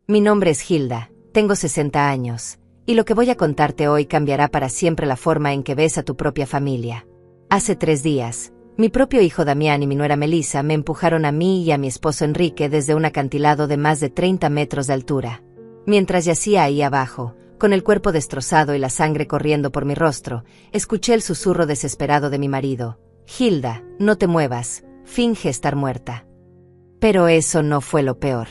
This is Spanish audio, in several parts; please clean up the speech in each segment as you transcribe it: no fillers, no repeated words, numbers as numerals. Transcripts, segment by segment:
Mi nombre es Hilda, tengo 60 años, y lo que voy a contarte hoy cambiará para siempre la forma en que ves a tu propia familia. Hace 3 días, mi propio hijo Damián y mi nuera Melissa me empujaron a mí y a mi esposo Enrique desde un acantilado de más de 30 metros de altura. Mientras yacía ahí abajo, con el cuerpo destrozado y la sangre corriendo por mi rostro, escuché el susurro desesperado de mi marido. Hilda, no te muevas, finge estar muerta. Pero eso no fue lo peor.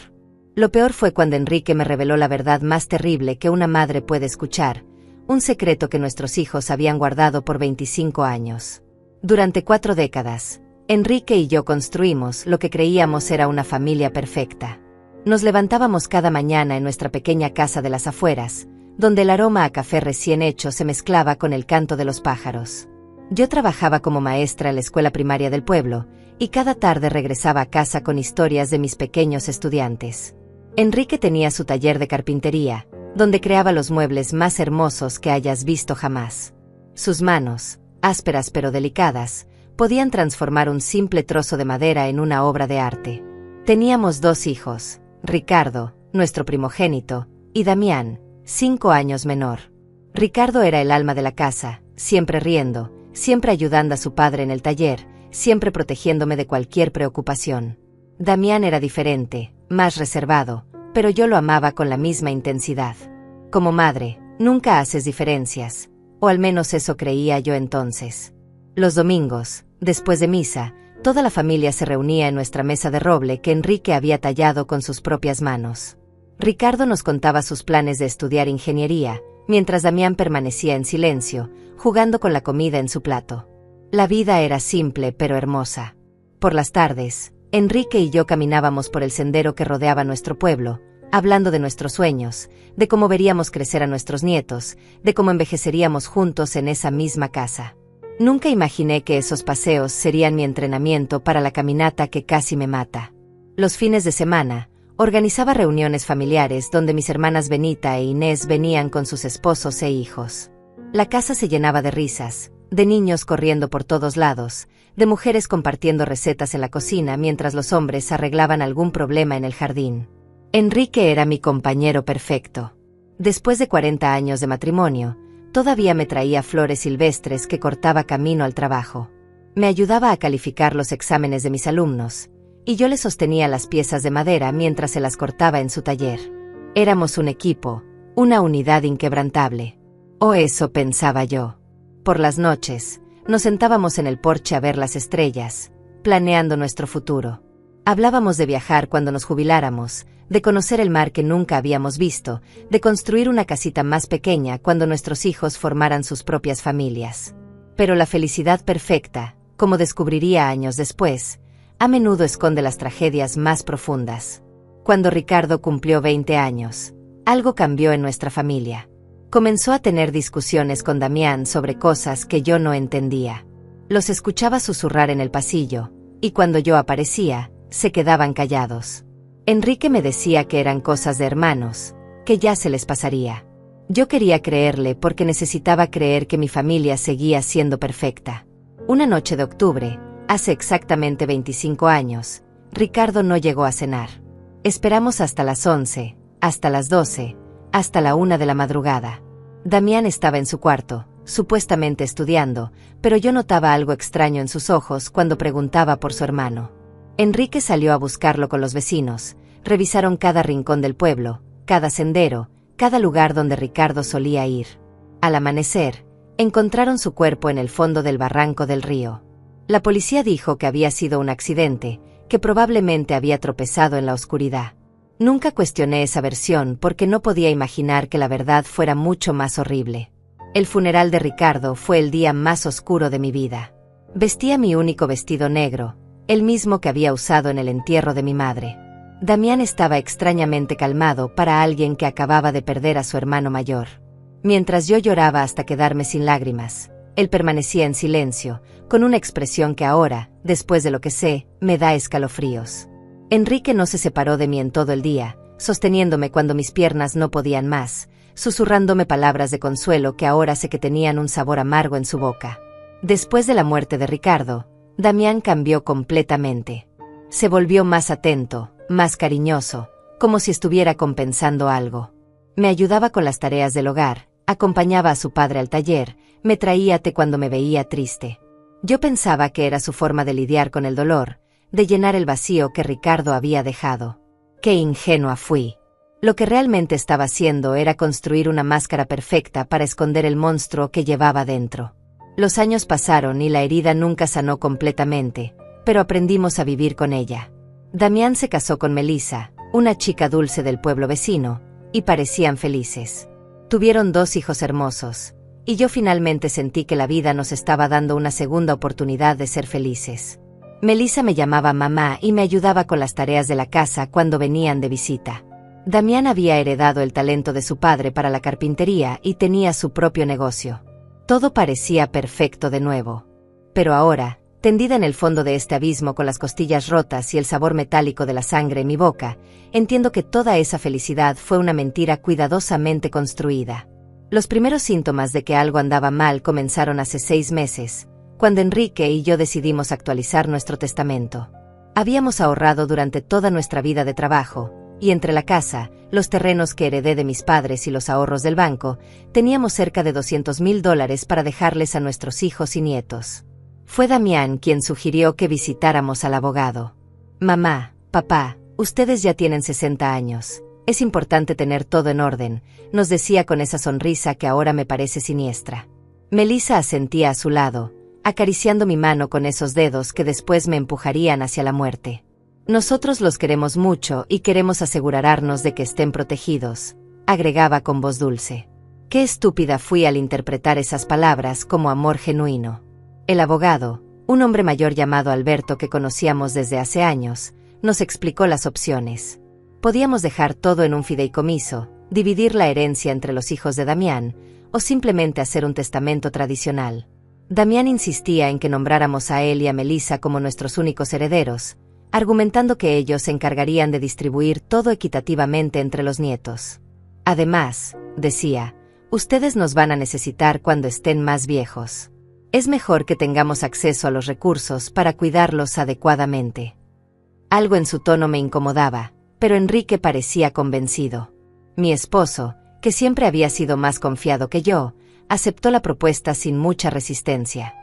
Lo peor fue cuando Enrique me reveló la verdad más terrible que una madre puede escuchar, un secreto que nuestros hijos habían guardado por 25 años. Durante 4 décadas, Enrique y yo construimos lo que creíamos era una familia perfecta. Nos levantábamos cada mañana en nuestra pequeña casa de las afueras, donde el aroma a café recién hecho se mezclaba con el canto de los pájaros. Yo trabajaba como maestra en la escuela primaria del pueblo, y cada tarde regresaba a casa con historias de mis pequeños estudiantes. Enrique tenía su taller de carpintería, donde creaba los muebles más hermosos que hayas visto jamás. Sus manos, ásperas pero delicadas, podían transformar un simple trozo de madera en una obra de arte. Teníamos 2 hijos, Ricardo, nuestro primogénito, y Damián, 5 años menor. Ricardo era el alma de la casa, siempre riendo, siempre ayudando a su padre en el taller, siempre protegiéndome de cualquier preocupación. Damián era diferente, más reservado, pero yo lo amaba con la misma intensidad. Como madre, nunca haces diferencias, o al menos eso creía yo entonces. Los domingos, después de misa, toda la familia se reunía en nuestra mesa de roble que Enrique había tallado con sus propias manos. Ricardo nos contaba sus planes de estudiar ingeniería, mientras Damián permanecía en silencio, jugando con la comida en su plato. La vida era simple pero hermosa. Por las tardes, Enrique y yo caminábamos por el sendero que rodeaba nuestro pueblo, hablando de nuestros sueños, de cómo veríamos crecer a nuestros nietos, de cómo envejeceríamos juntos en esa misma casa. Nunca imaginé que esos paseos serían mi entrenamiento para la caminata que casi me mata. Los fines de semana, organizaba reuniones familiares donde mis hermanas Benita e Inés venían con sus esposos e hijos. La casa se llenaba de risas, de niños corriendo por todos lados, de mujeres compartiendo recetas en la cocina mientras los hombres arreglaban algún problema en el jardín. Enrique era mi compañero perfecto. Después de 40 años de matrimonio, todavía me traía flores silvestres que cortaba camino al trabajo. Me ayudaba a calificar los exámenes de mis alumnos, y yo le sostenía las piezas de madera mientras se las cortaba en su taller. Éramos un equipo, una unidad inquebrantable. O eso pensaba yo. Por las noches, nos sentábamos en el porche a ver las estrellas, planeando nuestro futuro. Hablábamos de viajar cuando nos jubiláramos, de conocer el mar que nunca habíamos visto, de construir una casita más pequeña cuando nuestros hijos formaran sus propias familias. Pero la felicidad perfecta, como descubriría años después, a menudo esconde las tragedias más profundas. Cuando Ricardo cumplió 20 años, algo cambió en nuestra familia. Comenzó a tener discusiones con Damián sobre cosas que yo no entendía. Los escuchaba susurrar en el pasillo, y cuando yo aparecía, se quedaban callados. Enrique me decía que eran cosas de hermanos, que ya se les pasaría. Yo quería creerle porque necesitaba creer que mi familia seguía siendo perfecta. Una noche de octubre, hace exactamente 25 años, Ricardo no llegó a cenar. Esperamos hasta las 11, hasta las 12, hasta la 1 de la madrugada. Damián estaba en su cuarto, supuestamente estudiando, pero yo notaba algo extraño en sus ojos cuando preguntaba por su hermano. Enrique salió a buscarlo con los vecinos, revisaron cada rincón del pueblo, cada sendero, cada lugar donde Ricardo solía ir. Al amanecer, encontraron su cuerpo en el fondo del barranco del río. La policía dijo que había sido un accidente, que probablemente había tropezado en la oscuridad. Nunca cuestioné esa versión porque no podía imaginar que la verdad fuera mucho más horrible. El funeral de Ricardo fue el día más oscuro de mi vida. Vestía mi único vestido negro, el mismo que había usado en el entierro de mi madre. Damián estaba extrañamente calmado para alguien que acababa de perder a su hermano mayor. Mientras yo lloraba hasta quedarme sin lágrimas, él permanecía en silencio, con una expresión que ahora, después de lo que sé, me da escalofríos. Enrique no se separó de mí en todo el día, sosteniéndome cuando mis piernas no podían más, susurrándome palabras de consuelo que ahora sé que tenían un sabor amargo en su boca. Después de la muerte de Ricardo, Damián cambió completamente. Se volvió más atento, más cariñoso, como si estuviera compensando algo. Me ayudaba con las tareas del hogar, acompañaba a su padre al taller, me traía té cuando me veía triste. Yo pensaba que era su forma de lidiar con el dolor, de llenar el vacío que Ricardo había dejado. ¡Qué ingenua fui! Lo que realmente estaba haciendo era construir una máscara perfecta para esconder el monstruo que llevaba dentro. Los años pasaron y la herida nunca sanó completamente, pero aprendimos a vivir con ella. Damián se casó con Melissa, una chica dulce del pueblo vecino, y parecían felices. Tuvieron 2 hijos hermosos, y yo finalmente sentí que la vida nos estaba dando una segunda oportunidad de ser felices. Melissa me llamaba mamá y me ayudaba con las tareas de la casa cuando venían de visita. Damián había heredado el talento de su padre para la carpintería y tenía su propio negocio. Todo parecía perfecto de nuevo. Pero ahora, tendida en el fondo de este abismo con las costillas rotas y el sabor metálico de la sangre en mi boca, entiendo que toda esa felicidad fue una mentira cuidadosamente construida. Los primeros síntomas de que algo andaba mal comenzaron hace 6 meses, cuando Enrique y yo decidimos actualizar nuestro testamento. Habíamos ahorrado durante toda nuestra vida de trabajo, y entre la casa, los terrenos que heredé de mis padres y los ahorros del banco, teníamos cerca de $200,000 para dejarles a nuestros hijos y nietos. Fue Damián quien sugirió que visitáramos al abogado. Mamá, papá, ustedes ya tienen 60 años. Es importante tener todo en orden, nos decía con esa sonrisa que ahora me parece siniestra. Melissa asentía a su lado, acariciando mi mano con esos dedos que después me empujarían hacia la muerte. Nosotros los queremos mucho y queremos asegurarnos de que estén protegidos, agregaba con voz dulce. Qué estúpida fui al interpretar esas palabras como amor genuino. El abogado, un hombre mayor llamado Alberto que conocíamos desde hace años, nos explicó las opciones. Podíamos dejar todo en un fideicomiso, dividir la herencia entre los hijos de Damián, o simplemente hacer un testamento tradicional. Damián insistía en que nombráramos a él y a Melissa como nuestros únicos herederos, argumentando que ellos se encargarían de distribuir todo equitativamente entre los nietos. Además, decía, ustedes nos van a necesitar cuando estén más viejos. Es mejor que tengamos acceso a los recursos para cuidarlos adecuadamente. Algo en su tono me incomodaba, pero Enrique parecía convencido. Mi esposo, que siempre había sido más confiado que yo, aceptó la propuesta sin mucha resistencia.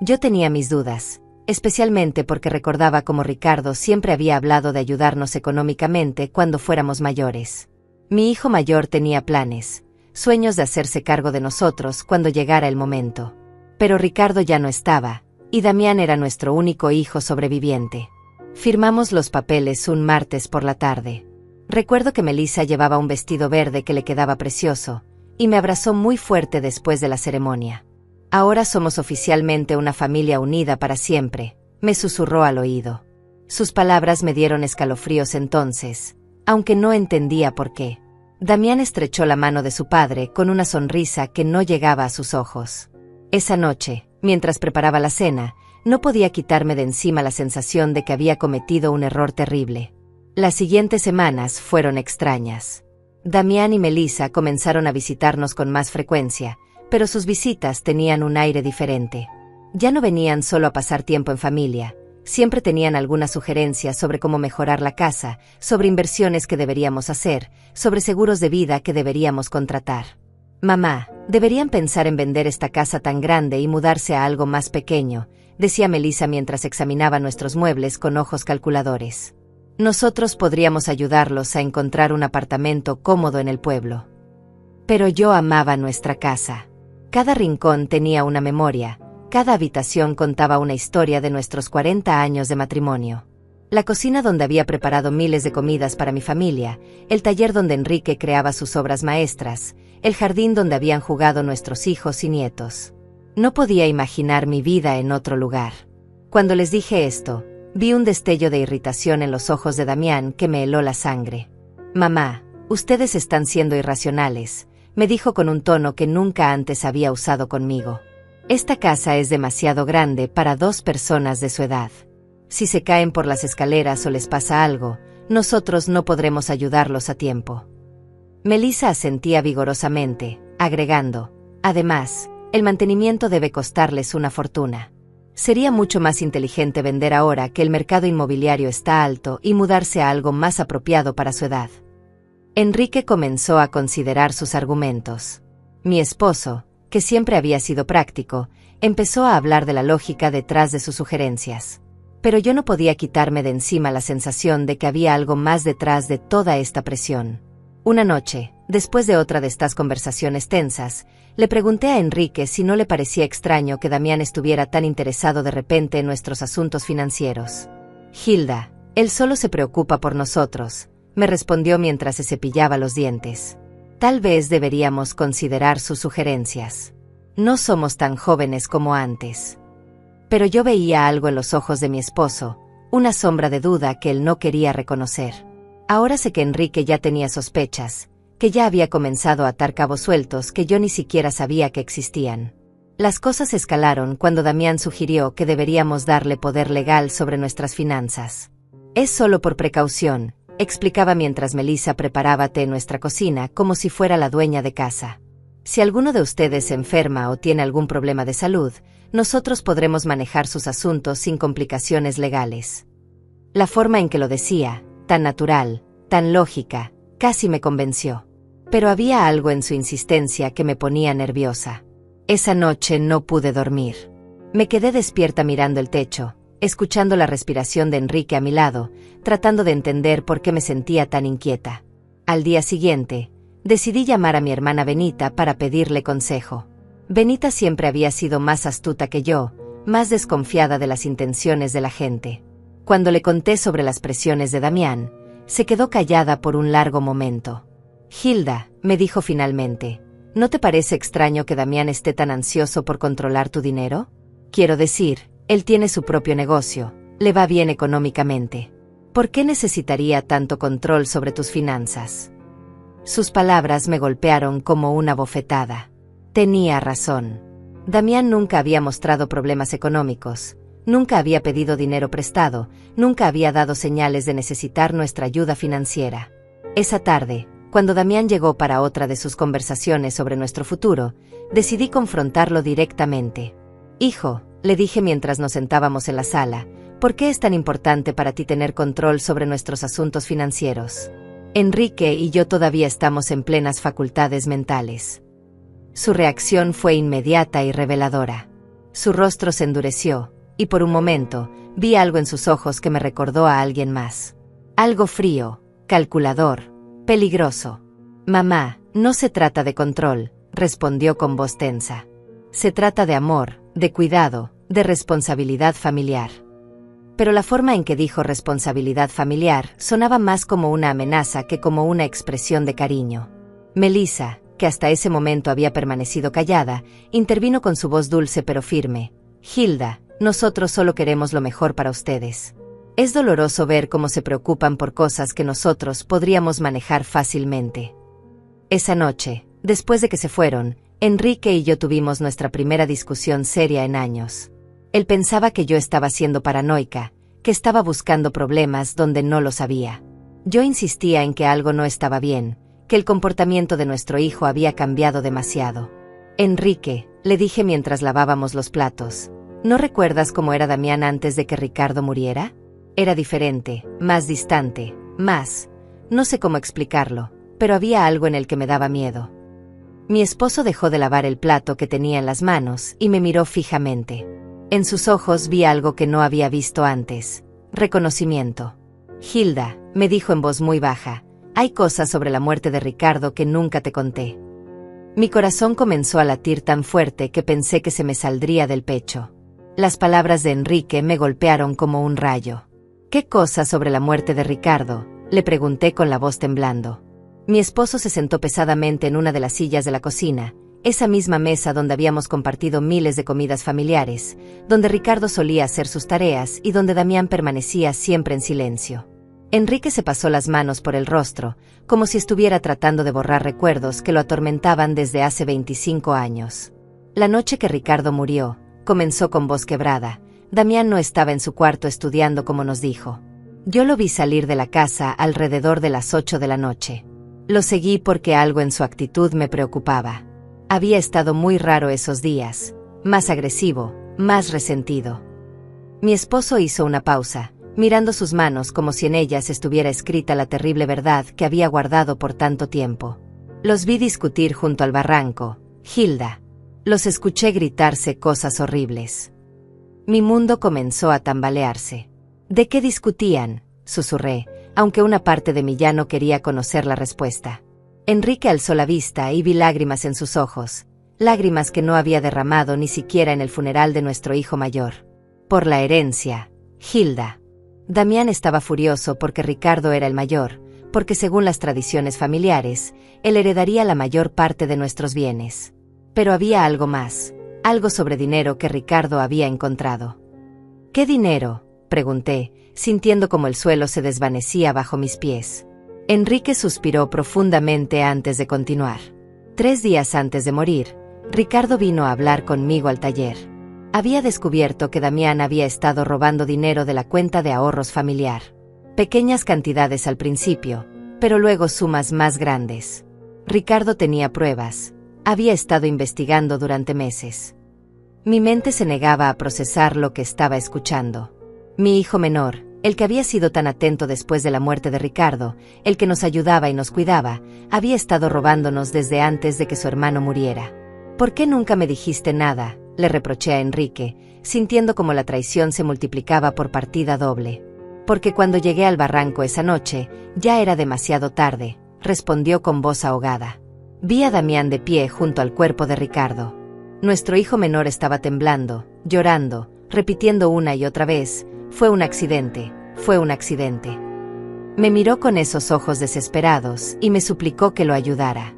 Yo tenía mis dudas, especialmente porque recordaba cómo Ricardo siempre había hablado de ayudarnos económicamente cuando fuéramos mayores. Mi hijo mayor tenía planes, sueños de hacerse cargo de nosotros cuando llegara el momento. Pero Ricardo ya no estaba, y Damián era nuestro único hijo sobreviviente. Firmamos los papeles un martes por la tarde. Recuerdo que Melissa llevaba un vestido verde que le quedaba precioso, y me abrazó muy fuerte después de la ceremonia. Ahora somos oficialmente una familia unida para siempre, me susurró al oído. Sus palabras me dieron escalofríos entonces, aunque no entendía por qué. Damián estrechó la mano de su padre con una sonrisa que no llegaba a sus ojos. Esa noche, mientras preparaba la cena, no podía quitarme de encima la sensación de que había cometido un error terrible. Las siguientes semanas fueron extrañas. Damián y Melissa comenzaron a visitarnos con más frecuencia, pero sus visitas tenían un aire diferente. Ya no venían solo a pasar tiempo en familia, siempre tenían alguna sugerencia sobre cómo mejorar la casa, sobre inversiones que deberíamos hacer, sobre seguros de vida que deberíamos contratar. Mamá, deberían pensar en vender esta casa tan grande y mudarse a algo más pequeño, decía Melissa mientras examinaba nuestros muebles con ojos calculadores. Nosotros podríamos ayudarlos a encontrar un apartamento cómodo en el pueblo. Pero yo amaba nuestra casa. Cada rincón tenía una memoria, cada habitación contaba una historia de nuestros 40 años de matrimonio. La cocina donde había preparado miles de comidas para mi familia, el taller donde Enrique creaba sus obras maestras, el jardín donde habían jugado nuestros hijos y nietos. No podía imaginar mi vida en otro lugar. Cuando les dije esto, vi un destello de irritación en los ojos de Damián que me heló la sangre. Mamá, ustedes están siendo irracionales, me dijo con un tono que nunca antes había usado conmigo. Esta casa es demasiado grande para 2 personas de su edad. Si se caen por las escaleras o les pasa algo, nosotros no podremos ayudarlos a tiempo. Melissa asentía vigorosamente, agregando, además, el mantenimiento debe costarles una fortuna. Sería mucho más inteligente vender ahora que el mercado inmobiliario está alto y mudarse a algo más apropiado para su edad. Enrique comenzó a considerar sus argumentos. Mi esposo, que siempre había sido práctico, empezó a hablar de la lógica detrás de sus sugerencias. Pero yo no podía quitarme de encima la sensación de que había algo más detrás de toda esta presión. Una noche, después de otra de estas conversaciones tensas, le pregunté a Enrique si no le parecía extraño que Damián estuviera tan interesado de repente en nuestros asuntos financieros. Hilda, él solo se preocupa por nosotros, me respondió mientras se cepillaba los dientes. Tal vez deberíamos considerar sus sugerencias. No somos tan jóvenes como antes. Pero yo veía algo en los ojos de mi esposo, una sombra de duda que él no quería reconocer. Ahora sé que Enrique ya tenía sospechas, que ya había comenzado a atar cabos sueltos que yo ni siquiera sabía que existían. Las cosas escalaron cuando Damián sugirió que deberíamos darle poder legal sobre nuestras finanzas. Es solo por precaución, explicaba mientras Melissa preparaba té en nuestra cocina como si fuera la dueña de casa. Si alguno de ustedes se enferma o tiene algún problema de salud, nosotros podremos manejar sus asuntos sin complicaciones legales. La forma en que lo decía, tan natural, tan lógica, casi me convenció. Pero había algo en su insistencia que me ponía nerviosa. Esa noche no pude dormir. Me quedé despierta mirando el techo, escuchando la respiración de Enrique a mi lado, tratando de entender por qué me sentía tan inquieta. Al día siguiente, decidí llamar a mi hermana Benita para pedirle consejo. Benita siempre había sido más astuta que yo, más desconfiada de las intenciones de la gente. Cuando le conté sobre las presiones de Damián, se quedó callada por un largo momento. Hilda, me dijo finalmente, ¿no te parece extraño que Damián esté tan ansioso por controlar tu dinero? Quiero decir, él tiene su propio negocio, le va bien económicamente. ¿Por qué necesitaría tanto control sobre tus finanzas? Sus palabras me golpearon como una bofetada. Tenía razón. Damián nunca había mostrado problemas económicos, nunca había pedido dinero prestado, nunca había dado señales de necesitar nuestra ayuda financiera. Esa tarde, cuando Damián llegó para otra de sus conversaciones sobre nuestro futuro, decidí confrontarlo directamente. Hijo, le dije mientras nos sentábamos en la sala, ¿por qué es tan importante para ti tener control sobre nuestros asuntos financieros? Enrique y yo todavía estamos en plenas facultades mentales. Su reacción fue inmediata y reveladora. Su rostro se endureció, y por un momento, vi algo en sus ojos que me recordó a alguien más. Algo frío, calculador, peligroso. Mamá, no se trata de control, respondió con voz tensa. Se trata de amor, de cuidado, de responsabilidad familiar. Pero la forma en que dijo responsabilidad familiar sonaba más como una amenaza que como una expresión de cariño. Melissa, que hasta ese momento había permanecido callada, intervino con su voz dulce pero firme. Hilda, nosotros solo queremos lo mejor para ustedes. Es doloroso ver cómo se preocupan por cosas que nosotros podríamos manejar fácilmente. Esa noche, después de que se fueron, Enrique y yo tuvimos nuestra primera discusión seria en años. Él pensaba que yo estaba siendo paranoica, que estaba buscando problemas donde no los había. Yo insistía en que algo no estaba bien, que el comportamiento de nuestro hijo había cambiado demasiado. Enrique, le dije mientras lavábamos los platos, ¿no recuerdas cómo era Damián antes de que Ricardo muriera? Era diferente, más distante, no sé cómo explicarlo, pero había algo en el que me daba miedo. Mi esposo dejó de lavar el plato que tenía en las manos y me miró fijamente. En sus ojos vi algo que no había visto antes, reconocimiento. Hilda, me dijo en voz muy baja, hay cosas sobre la muerte de Ricardo que nunca te conté. Mi corazón comenzó a latir tan fuerte que pensé que se me saldría del pecho. Las palabras de Enrique me golpearon como un rayo. ¿Qué cosa sobre la muerte de Ricardo?, le pregunté con la voz temblando. Mi esposo se sentó pesadamente en una de las sillas de la cocina, esa misma mesa donde habíamos compartido miles de comidas familiares, donde Ricardo solía hacer sus tareas y donde Damián permanecía siempre en silencio. Enrique se pasó las manos por el rostro, como si estuviera tratando de borrar recuerdos que lo atormentaban desde hace 25 años. La noche que Ricardo murió, comenzó con voz quebrada, Damián no estaba en su cuarto estudiando como nos dijo. Yo lo vi salir de la casa alrededor de las 8 de la noche. Lo seguí porque algo en su actitud me preocupaba. Había estado muy raro esos días, más agresivo, más resentido. Mi esposo hizo una pausa, mirando sus manos como si en ellas estuviera escrita la terrible verdad que había guardado por tanto tiempo. Los vi discutir junto al barranco, Hilda. Los escuché gritarse cosas horribles. Mi mundo comenzó a tambalearse. ¿De qué discutían?, susurré, aunque una parte de mí ya no quería conocer la respuesta. Enrique alzó la vista y vi lágrimas en sus ojos, lágrimas que no había derramado ni siquiera en el funeral de nuestro hijo mayor. Por la herencia, Hilda. Damián estaba furioso porque Ricardo era el mayor, porque según las tradiciones familiares, él heredaría la mayor parte de nuestros bienes. Pero había algo más, algo sobre dinero que Ricardo había encontrado. ¿Qué dinero?, pregunté, sintiendo como el suelo se desvanecía bajo mis pies. Enrique suspiró profundamente antes de continuar. 3 días antes de morir, Ricardo vino a hablar conmigo al taller. Había descubierto que Damián había estado robando dinero de la cuenta de ahorros familiar. Pequeñas cantidades al principio, pero luego sumas más grandes. Ricardo tenía pruebas. Había estado investigando durante meses. Mi mente se negaba a procesar lo que estaba escuchando. Mi hijo menor, el que había sido tan atento después de la muerte de Ricardo, el que nos ayudaba y nos cuidaba, había estado robándonos desde antes de que su hermano muriera. ¿Por qué nunca me dijiste nada?, le reproché a Enrique, sintiendo como la traición se multiplicaba por partida doble. Porque cuando llegué al barranco esa noche, ya era demasiado tarde, respondió con voz ahogada. Vi a Damián de pie junto al cuerpo de Ricardo. Nuestro hijo menor estaba temblando, llorando, repitiendo una y otra vez: fue un accidente, fue un accidente. Me miró con esos ojos desesperados y me suplicó que lo ayudara.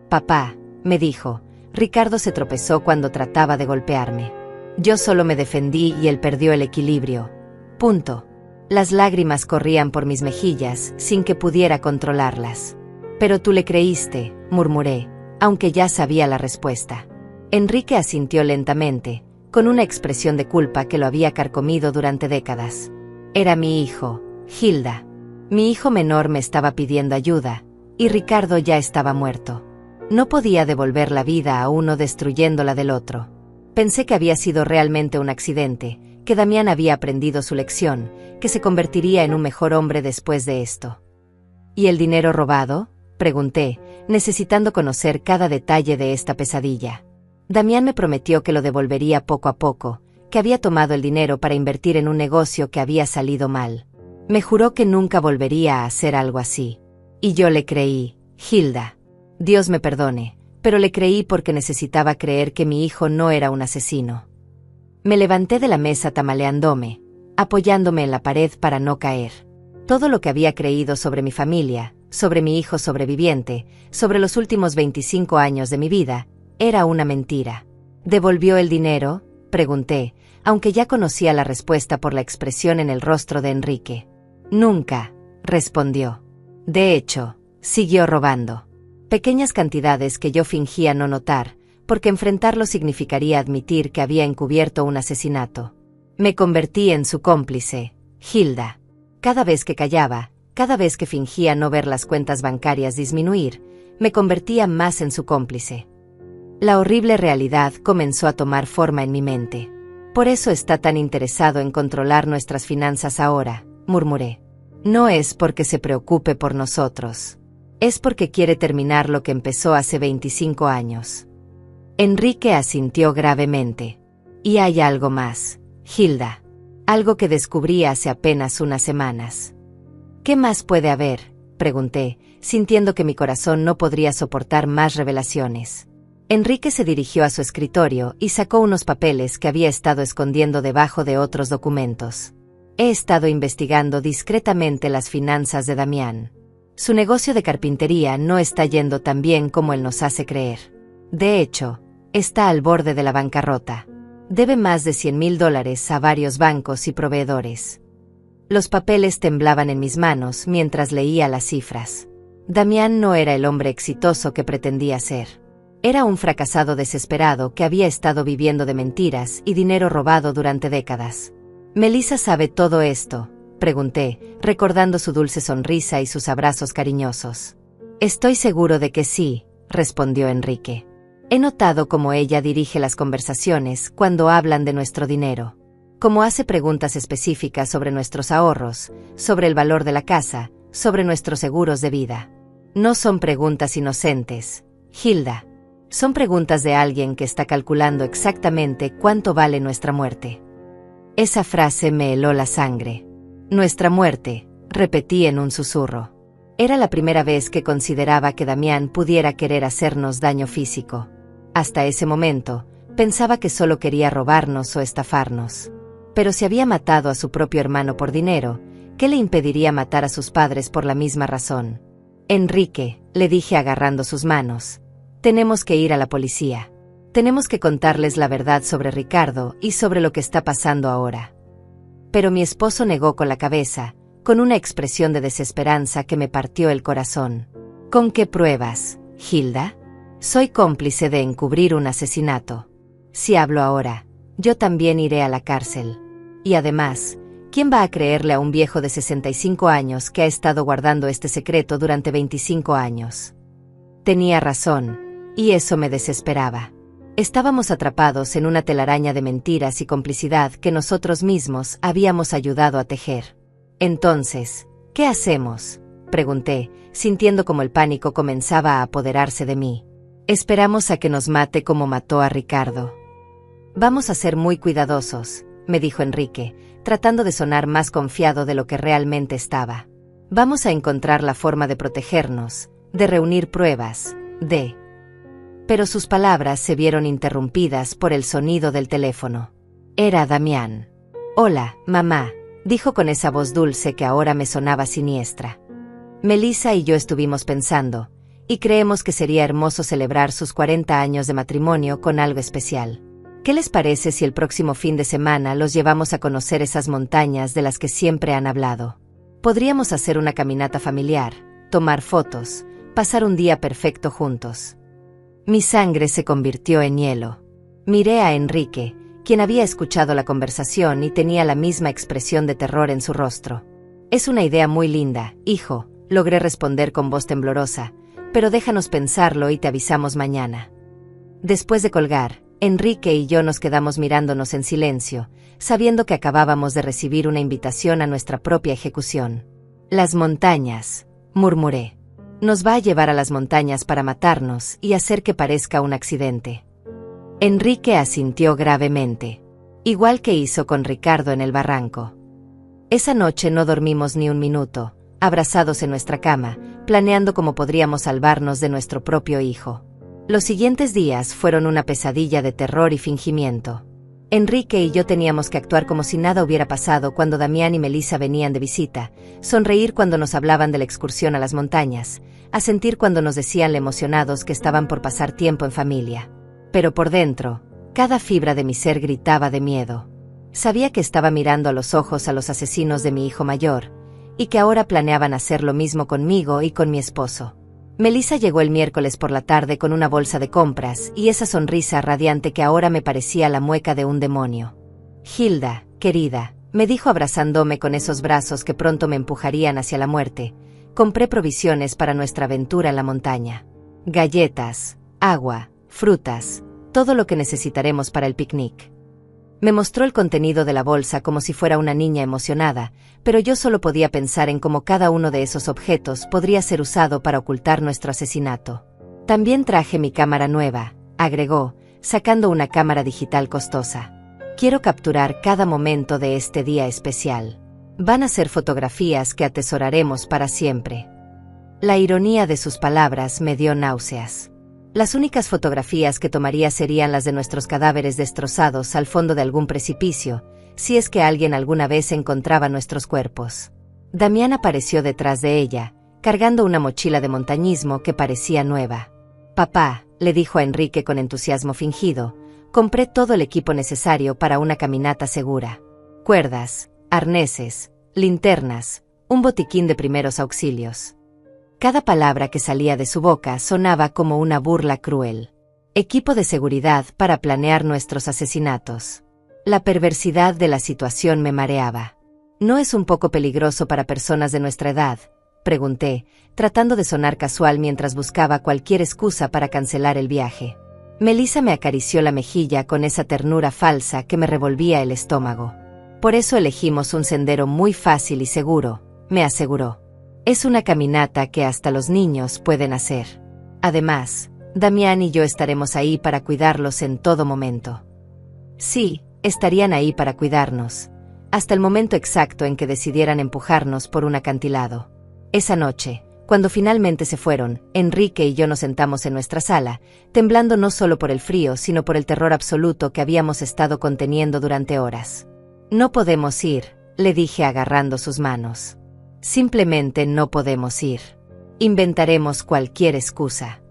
Papá, me dijo, Ricardo se tropezó cuando trataba de golpearme. Yo solo me defendí y él perdió el equilibrio. Punto. Las lágrimas corrían por mis mejillas sin que pudiera controlarlas. Pero tú le creíste, murmuré, aunque ya sabía la respuesta. Enrique asintió lentamente, con una expresión de culpa que lo había carcomido durante décadas. Era mi hijo, Hilda. Mi hijo menor me estaba pidiendo ayuda, y Ricardo ya estaba muerto. No podía devolver la vida a uno destruyéndola del otro. Pensé que había sido realmente un accidente, que Damián había aprendido su lección, que se convertiría en un mejor hombre después de esto. ¿Y el dinero robado?, pregunté, necesitando conocer cada detalle de esta pesadilla. Damián me prometió que lo devolvería poco a poco, que había tomado el dinero para invertir en un negocio que había salido mal. Me juró que nunca volvería a hacer algo así. Y yo le creí, Hilda. Dios me perdone, pero le creí porque necesitaba creer que mi hijo no era un asesino. Me levanté de la mesa tambaleándome, apoyándome en la pared para no caer. Todo lo que había creído sobre mi familia, sobre mi hijo sobreviviente, sobre los últimos 25 años de mi vida, era una mentira. ¿Devolvió el dinero?, pregunté, aunque ya conocía la respuesta por la expresión en el rostro de Enrique. Nunca, respondió. De hecho, siguió robando. Pequeñas cantidades que yo fingía no notar, porque enfrentarlo significaría admitir que había encubierto un asesinato. Me convertí en su cómplice, Hilda. Cada vez que callaba, cada vez que fingía no ver las cuentas bancarias disminuir, me convertía más en su cómplice. La horrible realidad comenzó a tomar forma en mi mente. Por eso está tan interesado en controlar nuestras finanzas ahora, murmuré. No es porque se preocupe por nosotros. Es porque quiere terminar lo que empezó hace 25 años. Enrique asintió gravemente. Y hay algo más, Hilda. Algo que descubrí hace apenas unas semanas. ¿Qué más puede haber?, pregunté, sintiendo que mi corazón no podría soportar más revelaciones. Enrique se dirigió a su escritorio y sacó unos papeles que había estado escondiendo debajo de otros documentos. He estado investigando discretamente las finanzas de Damián. Su negocio de carpintería no está yendo tan bien como él nos hace creer. De hecho, está al borde de la bancarrota. Debe más de $100,000 a varios bancos y proveedores. Los papeles temblaban en mis manos mientras leía las cifras. Damián no era el hombre exitoso que pretendía ser. Era un fracasado desesperado que había estado viviendo de mentiras y dinero robado durante décadas. ¿Melissa sabe todo esto?, pregunté, recordando su dulce sonrisa y sus abrazos cariñosos. Estoy seguro de que sí, respondió Enrique. He notado cómo ella dirige las conversaciones cuando hablan de nuestro dinero. como hace preguntas específicas sobre nuestros ahorros, sobre el valor de la casa, sobre nuestros seguros de vida. No son preguntas inocentes, Hilda. Son preguntas de alguien que está calculando exactamente cuánto vale nuestra muerte. Esa frase me heló la sangre. Nuestra muerte, repetí en un susurro. Era la primera vez que consideraba que Damián pudiera querer hacernos daño físico. Hasta ese momento, pensaba que solo quería robarnos o estafarnos. Pero si había matado a su propio hermano por dinero, ¿qué le impediría matar a sus padres por la misma razón? Enrique, le dije agarrando sus manos, tenemos que ir a la policía. Tenemos que contarles la verdad sobre Ricardo y sobre lo que está pasando ahora. Pero mi esposo negó con la cabeza, con una expresión de desesperanza que me partió el corazón. ¿Con qué pruebas, Hilda? Soy cómplice de encubrir un asesinato. Si hablo ahora, yo también iré a la cárcel. Y además, ¿quién va a creerle a un viejo de 65 años que ha estado guardando este secreto durante 25 años? Tenía razón, y eso me desesperaba. Estábamos atrapados en una telaraña de mentiras y complicidad que nosotros mismos habíamos ayudado a tejer. Entonces, ¿qué hacemos?, pregunté, sintiendo como el pánico comenzaba a apoderarse de mí. Esperamos a que nos mate como mató a Ricardo. Vamos a ser muy cuidadosos, me dijo Enrique, tratando de sonar más confiado de lo que realmente estaba. Vamos a encontrar la forma de protegernos, de reunir pruebas, de... Pero sus palabras se vieron interrumpidas por el sonido del teléfono. Era Damián. Hola, mamá, dijo con esa voz dulce que ahora me sonaba siniestra. Melissa y yo estuvimos pensando, y creemos que sería hermoso celebrar sus 40 años de matrimonio con algo especial. ¿Qué les parece si el próximo fin de semana los llevamos a conocer esas montañas de las que siempre han hablado? Podríamos hacer una caminata familiar, tomar fotos, pasar un día perfecto juntos. Mi sangre se convirtió en hielo. Miré a Enrique, quien había escuchado la conversación y tenía la misma expresión de terror en su rostro. Es una idea muy linda, hijo, logré responder con voz temblorosa, pero déjanos pensarlo y te avisamos mañana. Después de colgar, Enrique y yo nos quedamos mirándonos en silencio, sabiendo que acabábamos de recibir una invitación a nuestra propia ejecución. Las montañas, murmuré. Nos va a llevar a las montañas para matarnos y hacer que parezca un accidente. Enrique asintió gravemente, igual que hizo con Ricardo en el barranco. Esa noche no dormimos ni un minuto, abrazados en nuestra cama, planeando cómo podríamos salvarnos de nuestro propio hijo. Los siguientes días fueron una pesadilla de terror y fingimiento. Enrique y yo teníamos que actuar como si nada hubiera pasado cuando Damián y Melissa venían de visita, sonreír cuando nos hablaban de la excursión a las montañas, asentir cuando nos decían lo emocionados que estaban por pasar tiempo en familia. Pero por dentro, cada fibra de mi ser gritaba de miedo. Sabía que estaba mirando a los ojos a los asesinos de mi hijo mayor, y que ahora planeaban hacer lo mismo conmigo y con mi esposo. Melissa llegó el miércoles por la tarde con una bolsa de compras y esa sonrisa radiante que ahora me parecía la mueca de un demonio. Hilda, querida, me dijo abrazándome con esos brazos que pronto me empujarían hacia la muerte, compré provisiones para nuestra aventura en la montaña. Galletas, agua, frutas, todo lo que necesitaremos para el picnic. Me mostró el contenido de la bolsa como si fuera una niña emocionada, pero yo solo podía pensar en cómo cada uno de esos objetos podría ser usado para ocultar nuestro asesinato. También traje mi cámara nueva, agregó, sacando una cámara digital costosa. Quiero capturar cada momento de este día especial. Van a ser fotografías que atesoraremos para siempre. La ironía de sus palabras me dio náuseas. Las únicas fotografías que tomaría serían las de nuestros cadáveres destrozados al fondo de algún precipicio, si es que alguien alguna vez encontraba nuestros cuerpos. Damián apareció detrás de ella, cargando una mochila de montañismo que parecía nueva. Papá, le dijo a Enrique con entusiasmo fingido, compré todo el equipo necesario para una caminata segura. Cuerdas, arneses, linternas, un botiquín de primeros auxilios. Cada palabra que salía de su boca sonaba como una burla cruel. Equipo de seguridad para planear nuestros asesinatos. La perversidad de la situación me mareaba. ¿No es un poco peligroso para personas de nuestra edad?, pregunté, tratando de sonar casual mientras buscaba cualquier excusa para cancelar el viaje. Melissa me acarició la mejilla con esa ternura falsa que me revolvía el estómago. Por eso elegimos un sendero muy fácil y seguro, me aseguró. Es una caminata que hasta los niños pueden hacer. Además, Damián y yo estaremos ahí para cuidarlos en todo momento. Sí, estarían ahí para cuidarnos, hasta el momento exacto en que decidieran empujarnos por un acantilado. Esa noche, cuando finalmente se fueron, Enrique y yo nos sentamos en nuestra sala, temblando no solo por el frío, sino por el terror absoluto que habíamos estado conteniendo durante horas. No podemos ir, le dije agarrando sus manos. Simplemente no podemos ir. Inventaremos cualquier excusa.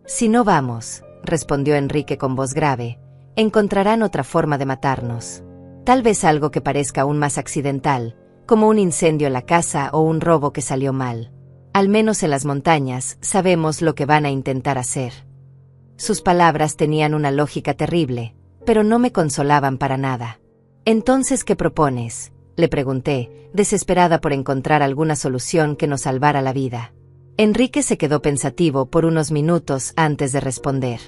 Si no vamos, respondió Enrique con voz grave, encontrarán otra forma de matarnos. Tal vez algo que parezca aún más accidental, como un incendio en la casa o un robo que salió mal. Al menos en las montañas sabemos lo que van a intentar hacer. Sus palabras tenían una lógica terrible, pero no me consolaban para nada. Entonces, ¿qué propones?, le pregunté, desesperada por encontrar alguna solución que nos salvara la vida. Enrique se quedó pensativo por unos minutos antes de responder.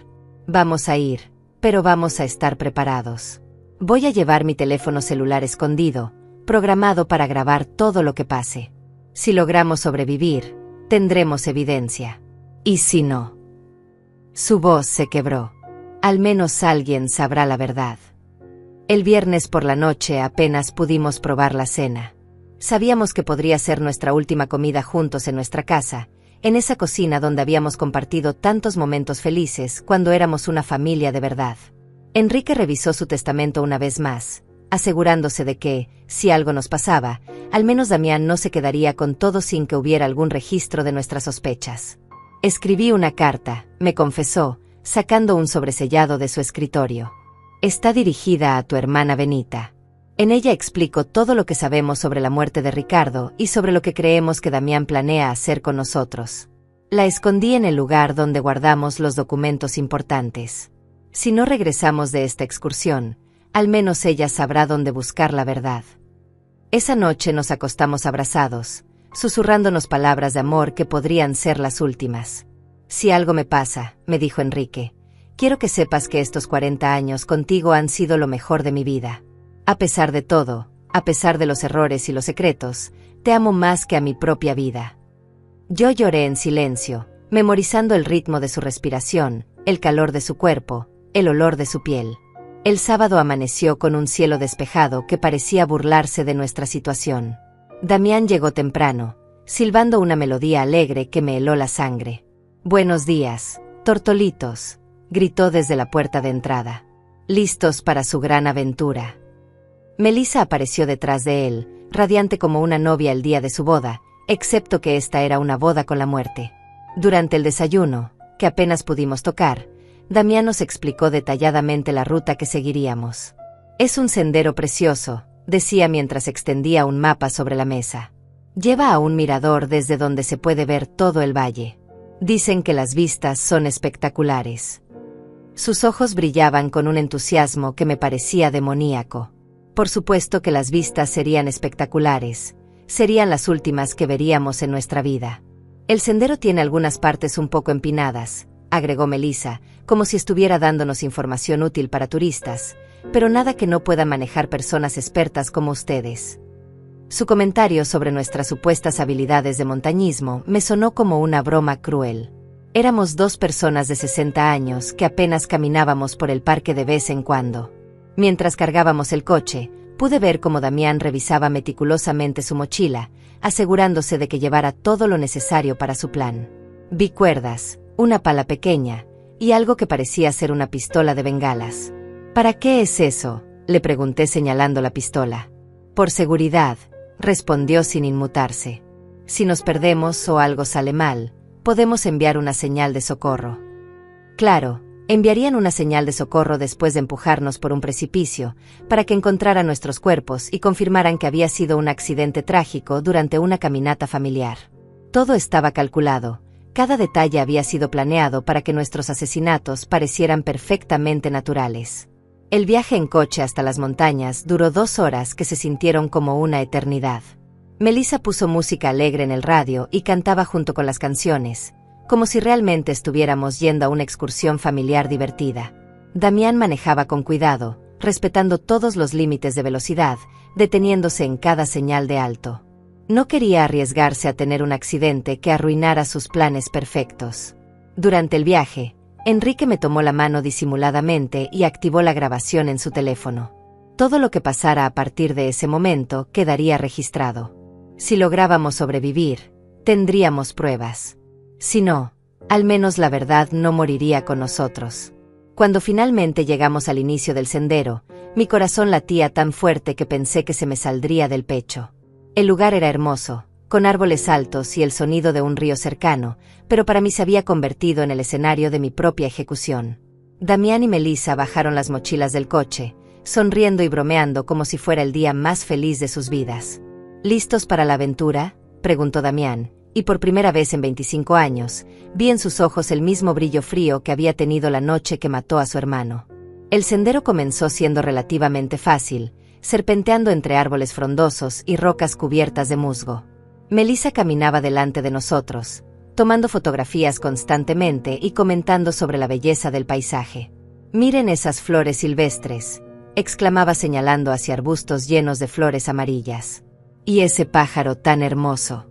Vamos a ir, pero vamos a estar preparados. Voy a llevar mi teléfono celular escondido, programado para grabar todo lo que pase. Si logramos sobrevivir, tendremos evidencia. ¿Y si no? Su voz se quebró. Al menos alguien sabrá la verdad. El viernes por la noche apenas pudimos probar la cena. Sabíamos que podría ser nuestra última comida juntos en nuestra casa, en esa cocina donde habíamos compartido tantos momentos felices cuando éramos una familia de verdad. Enrique revisó su testamento una vez más, asegurándose de que, si algo nos pasaba, al menos Damián no se quedaría con todo sin que hubiera algún registro de nuestras sospechas. Escribí una carta, me confesó, sacando un sobresellado de su escritorio. Está dirigida a tu hermana Benita. En ella explico todo lo que sabemos sobre la muerte de Ricardo y sobre lo que creemos que Damián planea hacer con nosotros. La escondí en el lugar donde guardamos los documentos importantes. Si no regresamos de esta excursión, al menos ella sabrá dónde buscar la verdad. Esa noche nos acostamos abrazados, susurrándonos palabras de amor que podrían ser las últimas. Si algo me pasa, me dijo Enrique, quiero que sepas que estos 40 años contigo han sido lo mejor de mi vida. A pesar de todo, a pesar de los errores y los secretos, te amo más que a mi propia vida. Yo lloré en silencio, memorizando el ritmo de su respiración, el calor de su cuerpo, el olor de su piel. El sábado amaneció con un cielo despejado que parecía burlarse de nuestra situación. Damián llegó temprano, silbando una melodía alegre que me heló la sangre. Buenos días, tortolitos, gritó desde la puerta de entrada. Listos para su gran aventura. Melissa apareció detrás de él, radiante como una novia el día de su boda, excepto que esta era una boda con la muerte. Durante el desayuno, que apenas pudimos tocar, Damián nos explicó detalladamente la ruta que seguiríamos. Es un sendero precioso, decía mientras extendía un mapa sobre la mesa. Lleva a un mirador desde donde se puede ver todo el valle. Dicen que las vistas son espectaculares. Sus ojos brillaban con un entusiasmo que me parecía demoníaco. Por supuesto que las vistas serían espectaculares, serían las últimas que veríamos en nuestra vida. El sendero tiene algunas partes un poco empinadas, agregó Melissa, como si estuviera dándonos información útil para turistas, pero nada que no puedan manejar personas expertas como ustedes. Su comentario sobre nuestras supuestas habilidades de montañismo me sonó como una broma cruel. Éramos dos personas de 60 años que apenas caminábamos por el parque de vez en cuando. Mientras cargábamos el coche, pude ver cómo Damián revisaba meticulosamente su mochila, asegurándose de que llevara todo lo necesario para su plan. Vi cuerdas, una pala pequeña, y algo que parecía ser una pistola de bengalas. ¿Para qué es eso?, le pregunté señalando la pistola. Por seguridad, respondió sin inmutarse. Si nos perdemos o algo sale mal, podemos enviar una señal de socorro. Claro, enviarían una señal de socorro después de empujarnos por un precipicio, para que encontraran nuestros cuerpos y confirmaran que había sido un accidente trágico durante una caminata familiar. Todo estaba calculado, cada detalle había sido planeado para que nuestros asesinatos parecieran perfectamente naturales. El viaje en coche hasta las montañas duró 2 horas que se sintieron como una eternidad. Melissa puso música alegre en el radio y cantaba junto con las canciones, como si realmente estuviéramos yendo a una excursión familiar divertida. Damián manejaba con cuidado, respetando todos los límites de velocidad, deteniéndose en cada señal de alto. No quería arriesgarse a tener un accidente que arruinara sus planes perfectos. Durante el viaje, Enrique me tomó la mano disimuladamente y activó la grabación en su teléfono. Todo lo que pasara a partir de ese momento quedaría registrado. Si lográbamos sobrevivir, tendríamos pruebas. Si no, al menos la verdad no moriría con nosotros. Cuando finalmente llegamos al inicio del sendero, mi corazón latía tan fuerte que pensé que se me saldría del pecho. El lugar era hermoso, con árboles altos y el sonido de un río cercano, pero para mí se había convertido en el escenario de mi propia ejecución. Damián y Melissa bajaron las mochilas del coche, sonriendo y bromeando como si fuera el día más feliz de sus vidas. ¿Listos para la aventura?, preguntó Damián, y por primera vez en 25 años, vi en sus ojos el mismo brillo frío que había tenido la noche que mató a su hermano. El sendero comenzó siendo relativamente fácil, serpenteando entre árboles frondosos y rocas cubiertas de musgo. Melissa caminaba delante de nosotros, tomando fotografías constantemente y comentando sobre la belleza del paisaje. «Miren esas flores silvestres», exclamaba señalando hacia arbustos llenos de flores amarillas. «Y ese pájaro tan hermoso».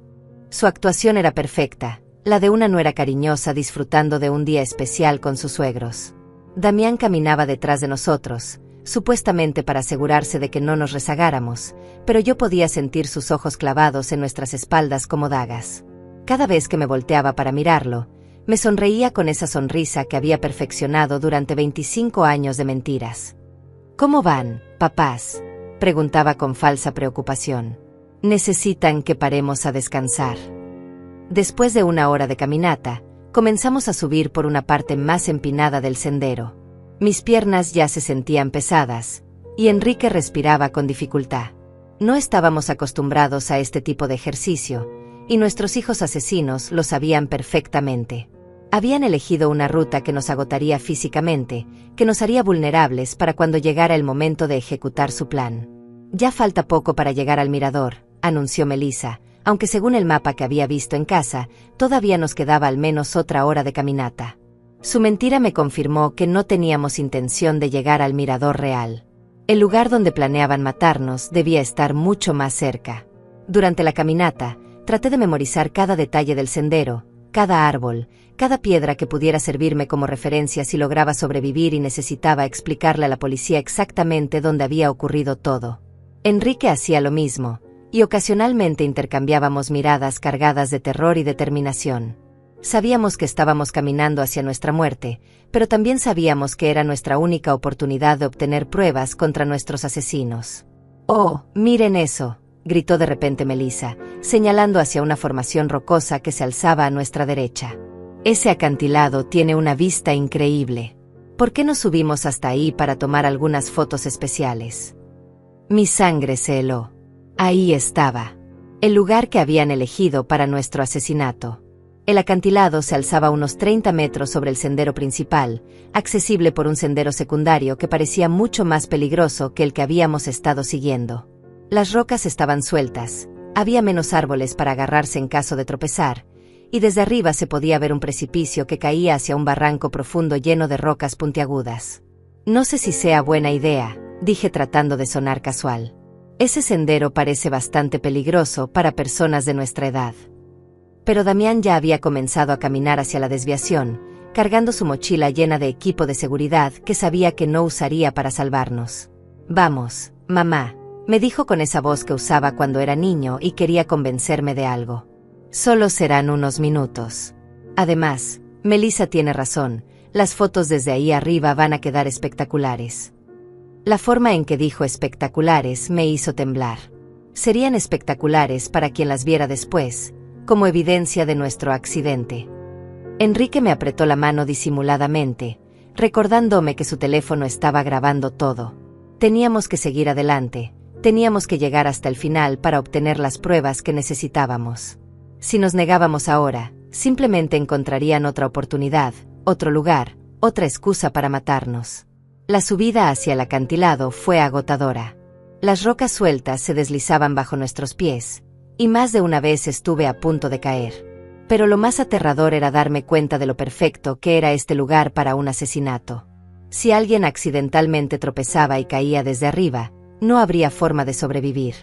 Su actuación era perfecta, la de una nuera cariñosa disfrutando de un día especial con sus suegros. Damián caminaba detrás de nosotros, supuestamente para asegurarse de que no nos rezagáramos, pero yo podía sentir sus ojos clavados en nuestras espaldas como dagas. Cada vez que me volteaba para mirarlo, me sonreía con esa sonrisa que había perfeccionado durante 25 años de mentiras. «¿Cómo van, papás?», preguntaba con falsa preocupación. «Necesitan que paremos a descansar». Después de una hora de caminata, comenzamos a subir por una parte más empinada del sendero. Mis piernas ya se sentían pesadas, y Enrique respiraba con dificultad. No estábamos acostumbrados a este tipo de ejercicio, y nuestros hijos asesinos lo sabían perfectamente. Habían elegido una ruta que nos agotaría físicamente, que nos haría vulnerables para cuando llegara el momento de ejecutar su plan. «Ya falta poco para llegar al mirador», anunció Melissa, aunque según el mapa que había visto en casa, todavía nos quedaba al menos otra hora de caminata. Su mentira me confirmó que no teníamos intención de llegar al mirador real. El lugar donde planeaban matarnos debía estar mucho más cerca. Durante la caminata, traté de memorizar cada detalle del sendero, cada árbol, cada piedra que pudiera servirme como referencia si lograba sobrevivir y necesitaba explicarle a la policía exactamente dónde había ocurrido todo. Enrique hacía lo mismo, y ocasionalmente intercambiábamos miradas cargadas de terror y determinación. Sabíamos que estábamos caminando hacia nuestra muerte, pero también sabíamos que era nuestra única oportunidad de obtener pruebas contra nuestros asesinos. «Oh, miren eso», gritó de repente Melissa, señalando hacia una formación rocosa que se alzaba a nuestra derecha. «Ese acantilado tiene una vista increíble. ¿Por qué no subimos hasta ahí para tomar algunas fotos especiales?» Mi sangre se heló. Ahí estaba, el lugar que habían elegido para nuestro asesinato. El acantilado se alzaba unos 30 metros sobre el sendero principal, accesible por un sendero secundario que parecía mucho más peligroso que el que habíamos estado siguiendo. Las rocas estaban sueltas, había menos árboles para agarrarse en caso de tropezar, y desde arriba se podía ver un precipicio que caía hacia un barranco profundo lleno de rocas puntiagudas. «No sé si sea buena idea», dije tratando de sonar casual. «Ese sendero parece bastante peligroso para personas de nuestra edad». Pero Damián ya había comenzado a caminar hacia la desviación, cargando su mochila llena de equipo de seguridad que sabía que no usaría para salvarnos. «Vamos, mamá», me dijo con esa voz que usaba cuando era niño y quería convencerme de algo. «Solo serán unos minutos. Además, Melissa tiene razón, las fotos desde ahí arriba van a quedar espectaculares». La forma en que dijo espectaculares me hizo temblar. Serían espectaculares para quien las viera después, como evidencia de nuestro accidente. Enrique me apretó la mano disimuladamente, recordándome que su teléfono estaba grabando todo. Teníamos que seguir adelante, teníamos que llegar hasta el final para obtener las pruebas que necesitábamos. Si nos negábamos ahora, simplemente encontrarían otra oportunidad, otro lugar, otra excusa para matarnos. La subida hacia el acantilado fue agotadora. Las rocas sueltas se deslizaban bajo nuestros pies, y más de una vez estuve a punto de caer. Pero lo más aterrador era darme cuenta de lo perfecto que era este lugar para un asesinato. Si alguien accidentalmente tropezaba y caía desde arriba, no habría forma de sobrevivir.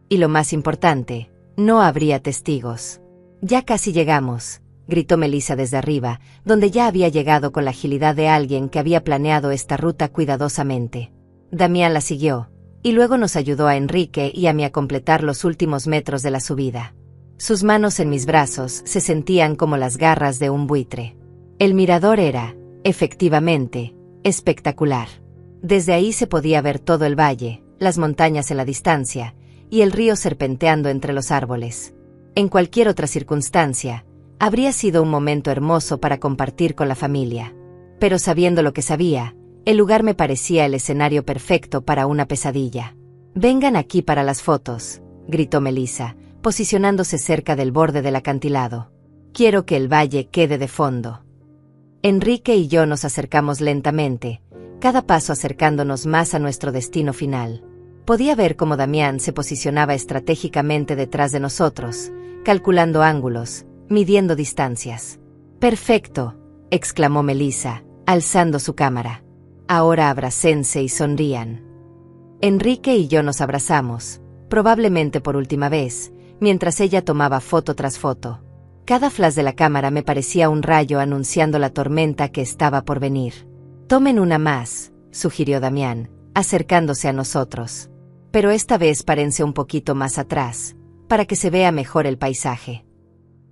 Y lo más importante, no habría testigos. «Ya casi llegamos», gritó Melissa desde arriba, donde ya había llegado con la agilidad de alguien que había planeado esta ruta cuidadosamente. Damián la siguió, y luego nos ayudó a Enrique y a mí a completar los últimos metros de la subida. Sus manos en mis brazos se sentían como las garras de un buitre. El mirador era, efectivamente, espectacular. Desde ahí se podía ver todo el valle, las montañas en la distancia, y el río serpenteando entre los árboles. En cualquier otra circunstancia, habría sido un momento hermoso para compartir con la familia. Pero sabiendo lo que sabía, el lugar me parecía el escenario perfecto para una pesadilla. «Vengan aquí para las fotos», gritó Melissa, posicionándose cerca del borde del acantilado. «Quiero que el valle quede de fondo». Enrique y yo nos acercamos lentamente, cada paso acercándonos más a nuestro destino final. Podía ver cómo Damián se posicionaba estratégicamente detrás de nosotros, calculando ángulos, midiendo distancias. «Perfecto», exclamó Melissa, alzando su cámara. «Ahora abrácense y sonrían». Enrique y yo nos abrazamos, probablemente por última vez, mientras ella tomaba foto tras foto. Cada flash de la cámara me parecía un rayo anunciando la tormenta que estaba por venir. «Tomen una más», sugirió Damián, acercándose a nosotros. «Pero esta vez párense un poquito más atrás, para que se vea mejor el paisaje».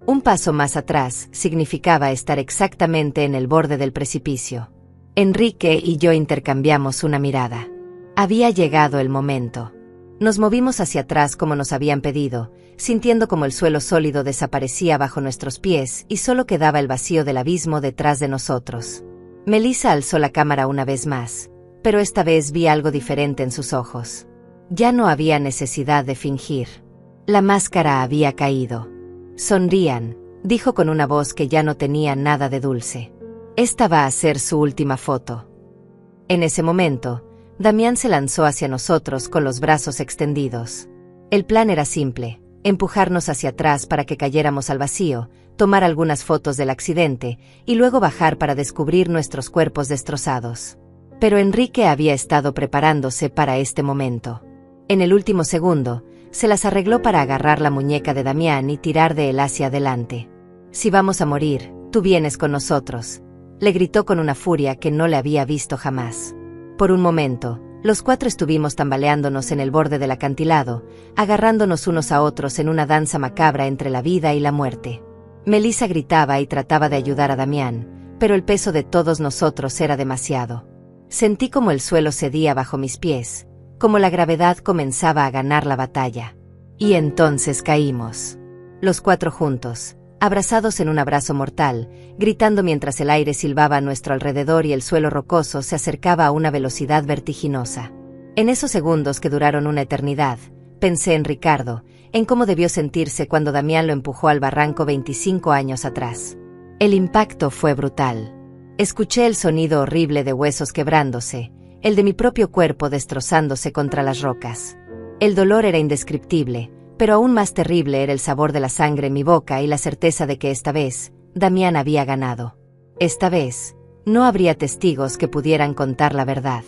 Un paso más atrás significaba estar exactamente en el borde del precipicio. Enrique y yo intercambiamos una mirada. Había llegado el momento. Nos movimos hacia atrás como nos habían pedido, sintiendo como el suelo sólido desaparecía bajo nuestros pies y solo quedaba el vacío del abismo detrás de nosotros. Melissa alzó la cámara una vez más, pero esta vez vi algo diferente en sus ojos. Ya no había necesidad de fingir. La máscara había caído. «Sonrían», dijo con una voz que ya no tenía nada de dulce. «Esta va a ser su última foto». En ese momento, Damián se lanzó hacia nosotros con los brazos extendidos. El plan era simple: empujarnos hacia atrás para que cayéramos al vacío, tomar algunas fotos del accidente y luego bajar para descubrir nuestros cuerpos destrozados. Pero Enrique había estado preparándose para este momento. En el último segundo, se las arregló para agarrar la muñeca de Damián y tirar de él hacia adelante. «Si vamos a morir, tú vienes con nosotros», le gritó con una furia que no le había visto jamás. Por un momento, los cuatro estuvimos tambaleándonos en el borde del acantilado, agarrándonos unos a otros en una danza macabra entre la vida y la muerte. Melissa gritaba y trataba de ayudar a Damián, pero el peso de todos nosotros era demasiado. Sentí como el suelo cedía bajo mis pies, como la gravedad comenzaba a ganar la batalla. Y entonces caímos. Los cuatro juntos, abrazados en un abrazo mortal, gritando mientras el aire silbaba a nuestro alrededor y el suelo rocoso se acercaba a una velocidad vertiginosa. En esos segundos que duraron una eternidad, pensé en Ricardo, en cómo debió sentirse cuando Damián lo empujó al barranco 25 años atrás. El impacto fue brutal. Escuché el sonido horrible de huesos quebrándose, el de mi propio cuerpo destrozándose contra las rocas. El dolor era indescriptible, pero aún más terrible era el sabor de la sangre en mi boca y la certeza de que esta vez, Damián había ganado. Esta vez, no habría testigos que pudieran contar la verdad.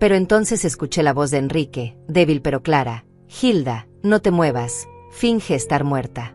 Pero entonces escuché la voz de Enrique, débil pero clara: «Hilda, no te muevas, finge estar muerta».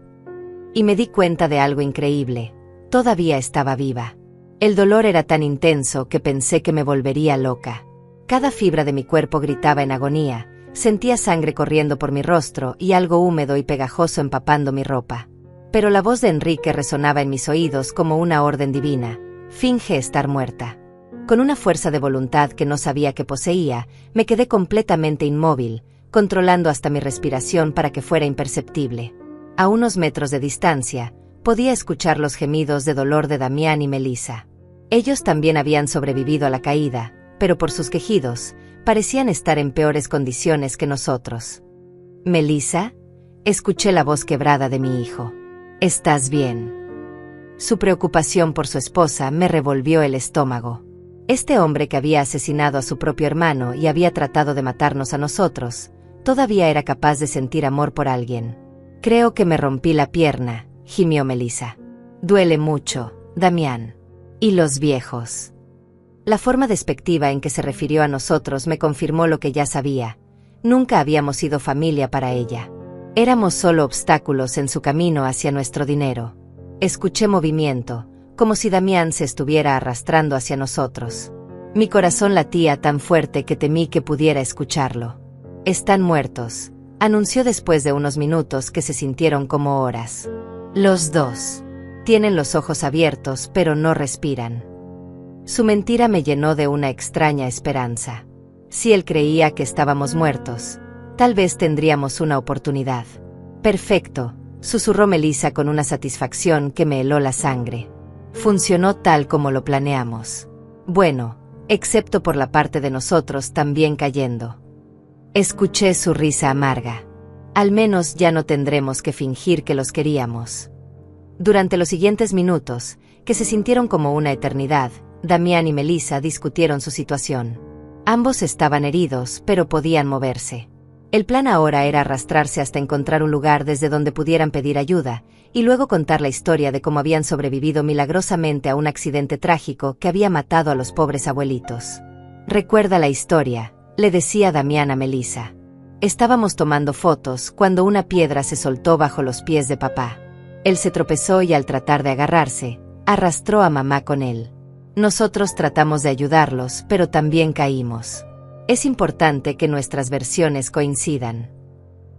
Y me di cuenta de algo increíble: todavía estaba viva. El dolor era tan intenso que pensé que me volvería loca. Cada fibra de mi cuerpo gritaba en agonía, sentía sangre corriendo por mi rostro y algo húmedo y pegajoso empapando mi ropa. Pero la voz de Enrique resonaba en mis oídos como una orden divina: «Finge estar muerta». Con una fuerza de voluntad que no sabía que poseía, me quedé completamente inmóvil, controlando hasta mi respiración para que fuera imperceptible. A unos metros de distancia, podía escuchar los gemidos de dolor de Damián y Melissa. Ellos también habían sobrevivido a la caída, pero por sus quejidos, parecían estar en peores condiciones que nosotros. «Melissa», escuché la voz quebrada de mi hijo. «¿Estás bien?». Su preocupación por su esposa me revolvió el estómago. Este hombre que había asesinado a su propio hermano y había tratado de matarnos a nosotros, todavía era capaz de sentir amor por alguien. «Creo que me rompí la pierna», gimió Melissa. «Duele mucho, Damián. ¿Y los viejos?». La forma despectiva en que se refirió a nosotros me confirmó lo que ya sabía. Nunca habíamos sido familia para ella. Éramos solo obstáculos en su camino hacia nuestro dinero. Escuché movimiento, como si Damián se estuviera arrastrando hacia nosotros. Mi corazón latía tan fuerte que temí que pudiera escucharlo. Están muertos, anunció después de unos minutos que se sintieron como horas. Los dos. Tienen los ojos abiertos, pero no respiran. Su mentira me llenó de una extraña esperanza. Si él creía que estábamos muertos, tal vez tendríamos una oportunidad. Perfecto, susurró Melissa con una satisfacción que me heló la sangre. Funcionó tal como lo planeamos. Bueno, excepto por la parte de nosotros también cayendo. Escuché su risa amarga. Al menos ya no tendremos que fingir que los queríamos. Durante los siguientes minutos, que se sintieron como una eternidad, Damián y Melissa discutieron su situación. Ambos estaban heridos, pero podían moverse. El plan ahora era arrastrarse hasta encontrar un lugar desde donde pudieran pedir ayuda, y luego contar la historia de cómo habían sobrevivido milagrosamente a un accidente trágico que había matado a los pobres abuelitos. Recuerda la historia, le decía Damián a Melissa. Estábamos tomando fotos cuando una piedra se soltó bajo los pies de papá. Él se tropezó y al tratar de agarrarse, arrastró a mamá con él. Nosotros tratamos de ayudarlos, pero también caímos. Es importante que nuestras versiones coincidan.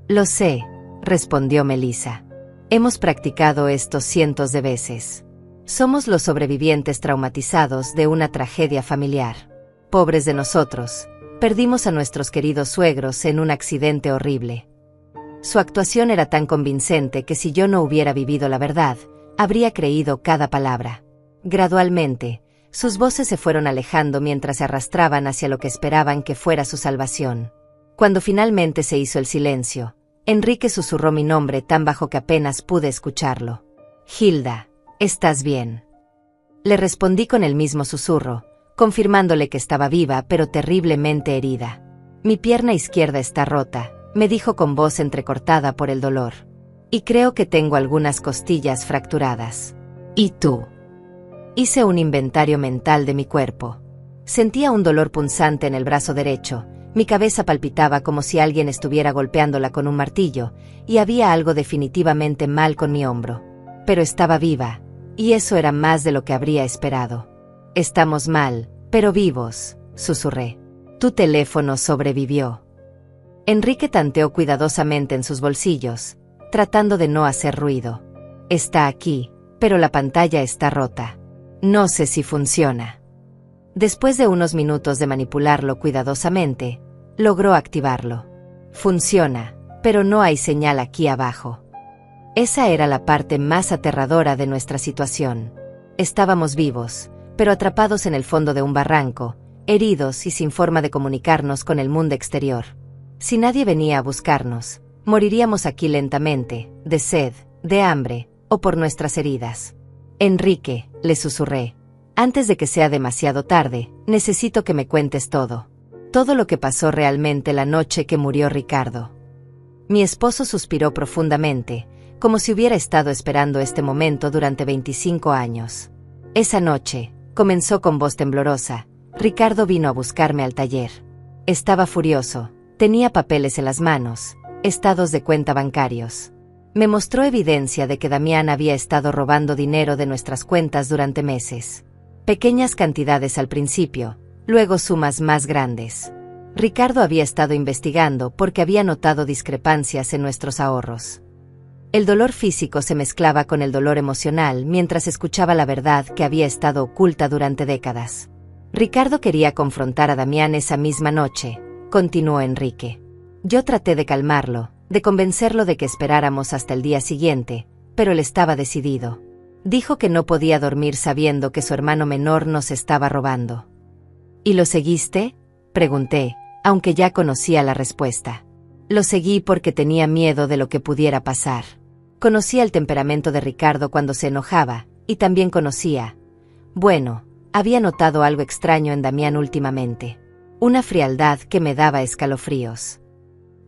Lo sé, respondió Melissa. Hemos practicado esto cientos de veces. Somos los sobrevivientes traumatizados de una tragedia familiar. Pobres de nosotros, perdimos a nuestros queridos suegros en un accidente horrible. Su actuación era tan convincente que si yo no hubiera vivido la verdad, habría creído cada palabra. Gradualmente, sus voces se fueron alejando mientras se arrastraban hacia lo que esperaban que fuera su salvación. Cuando finalmente se hizo el silencio, Enrique susurró mi nombre tan bajo que apenas pude escucharlo. Hilda, ¿estás bien? Le respondí con el mismo susurro, confirmándole que estaba viva pero terriblemente herida. Mi pierna izquierda está rota, me dijo con voz entrecortada por el dolor. Y creo que tengo algunas costillas fracturadas. ¿Y tú? Hice un inventario mental de mi cuerpo. Sentía un dolor punzante en el brazo derecho, mi cabeza palpitaba como si alguien estuviera golpeándola con un martillo, y había algo definitivamente mal con mi hombro. Pero estaba viva, y eso era más de lo que habría esperado. Estamos mal, pero vivos, susurré. Tu teléfono sobrevivió. Enrique tanteó cuidadosamente en sus bolsillos, tratando de no hacer ruido. Está aquí, pero la pantalla está rota. No sé si funciona. Después de unos minutos de manipularlo cuidadosamente, logró activarlo. Funciona, pero no hay señal aquí abajo. Esa era la parte más aterradora de nuestra situación. Estábamos vivos, pero atrapados en el fondo de un barranco, heridos y sin forma de comunicarnos con el mundo exterior. Si nadie venía a buscarnos, moriríamos aquí lentamente, de sed, de hambre, o por nuestras heridas. Enrique, le susurré, antes de que sea demasiado tarde, necesito que me cuentes todo. Todo lo que pasó realmente la noche que murió Ricardo. Mi esposo suspiró profundamente, como si hubiera estado esperando este momento durante 25 años. Esa noche, comenzó con voz temblorosa, Ricardo vino a buscarme al taller. Estaba furioso, tenía papeles en las manos, estados de cuenta bancarios. Me mostró evidencia de que Damián había estado robando dinero de nuestras cuentas durante meses. Pequeñas cantidades al principio, luego sumas más grandes. Ricardo había estado investigando porque había notado discrepancias en nuestros ahorros. El dolor físico se mezclaba con el dolor emocional mientras escuchaba la verdad que había estado oculta durante décadas. Ricardo quería confrontar a Damián esa misma noche, continuó Enrique. Yo traté de calmarlo, de convencerlo de que esperáramos hasta el día siguiente, pero él estaba decidido. Dijo que no podía dormir sabiendo que su hermano menor nos estaba robando. ¿Y lo seguiste?, pregunté, aunque ya conocía la respuesta. Lo seguí porque tenía miedo de lo que pudiera pasar. Conocía el temperamento de Ricardo cuando se enojaba, y también había notado algo extraño en Damián últimamente. Una frialdad que me daba escalofríos.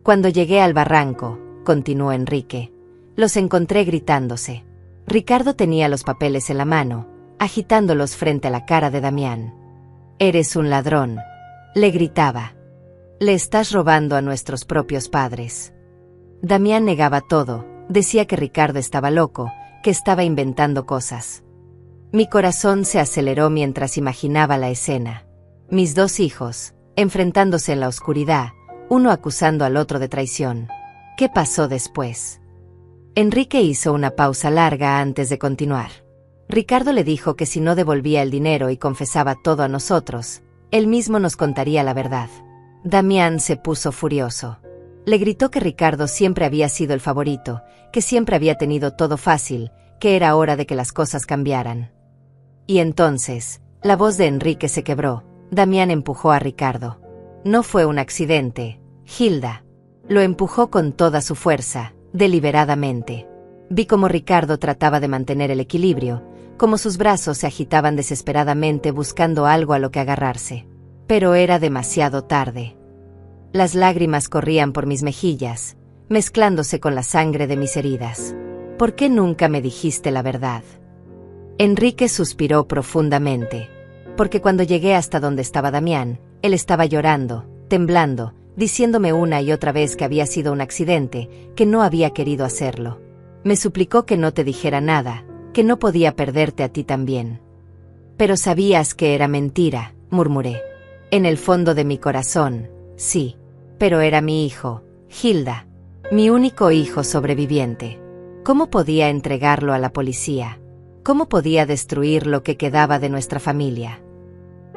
Cuando llegué al barranco, continuó Enrique, los encontré gritándose. Ricardo tenía los papeles en la mano, agitándolos frente a la cara de Damián. «Eres un ladrón», le gritaba. Le estás robando a nuestros propios padres. Damián negaba todo, decía que Ricardo estaba loco, que estaba inventando cosas. Mi corazón se aceleró mientras imaginaba la escena. Mis dos hijos, enfrentándose en la oscuridad, uno acusando al otro de traición. ¿Qué pasó después? Enrique hizo una pausa larga antes de continuar. Ricardo le dijo que si no devolvía el dinero y confesaba todo a nosotros, él mismo nos contaría la verdad. Damián se puso furioso. Le gritó que Ricardo siempre había sido el favorito, que siempre había tenido todo fácil, que era hora de que las cosas cambiaran. Y entonces, la voz de Enrique se quebró. Damián empujó a Ricardo. No fue un accidente, Hilda. Lo empujó con toda su fuerza, deliberadamente. Vi cómo Ricardo trataba de mantener el equilibrio, cómo sus brazos se agitaban desesperadamente buscando algo a lo que agarrarse. Pero era demasiado tarde. Las lágrimas corrían por mis mejillas, mezclándose con la sangre de mis heridas. ¿Por qué nunca me dijiste la verdad? Enrique suspiró profundamente. Porque cuando llegué hasta donde estaba Damián, él estaba llorando, temblando, diciéndome una y otra vez que había sido un accidente, que no había querido hacerlo. Me suplicó que no te dijera nada, que no podía perderte a ti también. Pero sabías que era mentira, murmuré. En el fondo de mi corazón, sí. Pero era mi hijo, Hilda. Mi único hijo sobreviviente. ¿Cómo podía entregarlo a la policía? ¿Cómo podía destruir lo que quedaba de nuestra familia?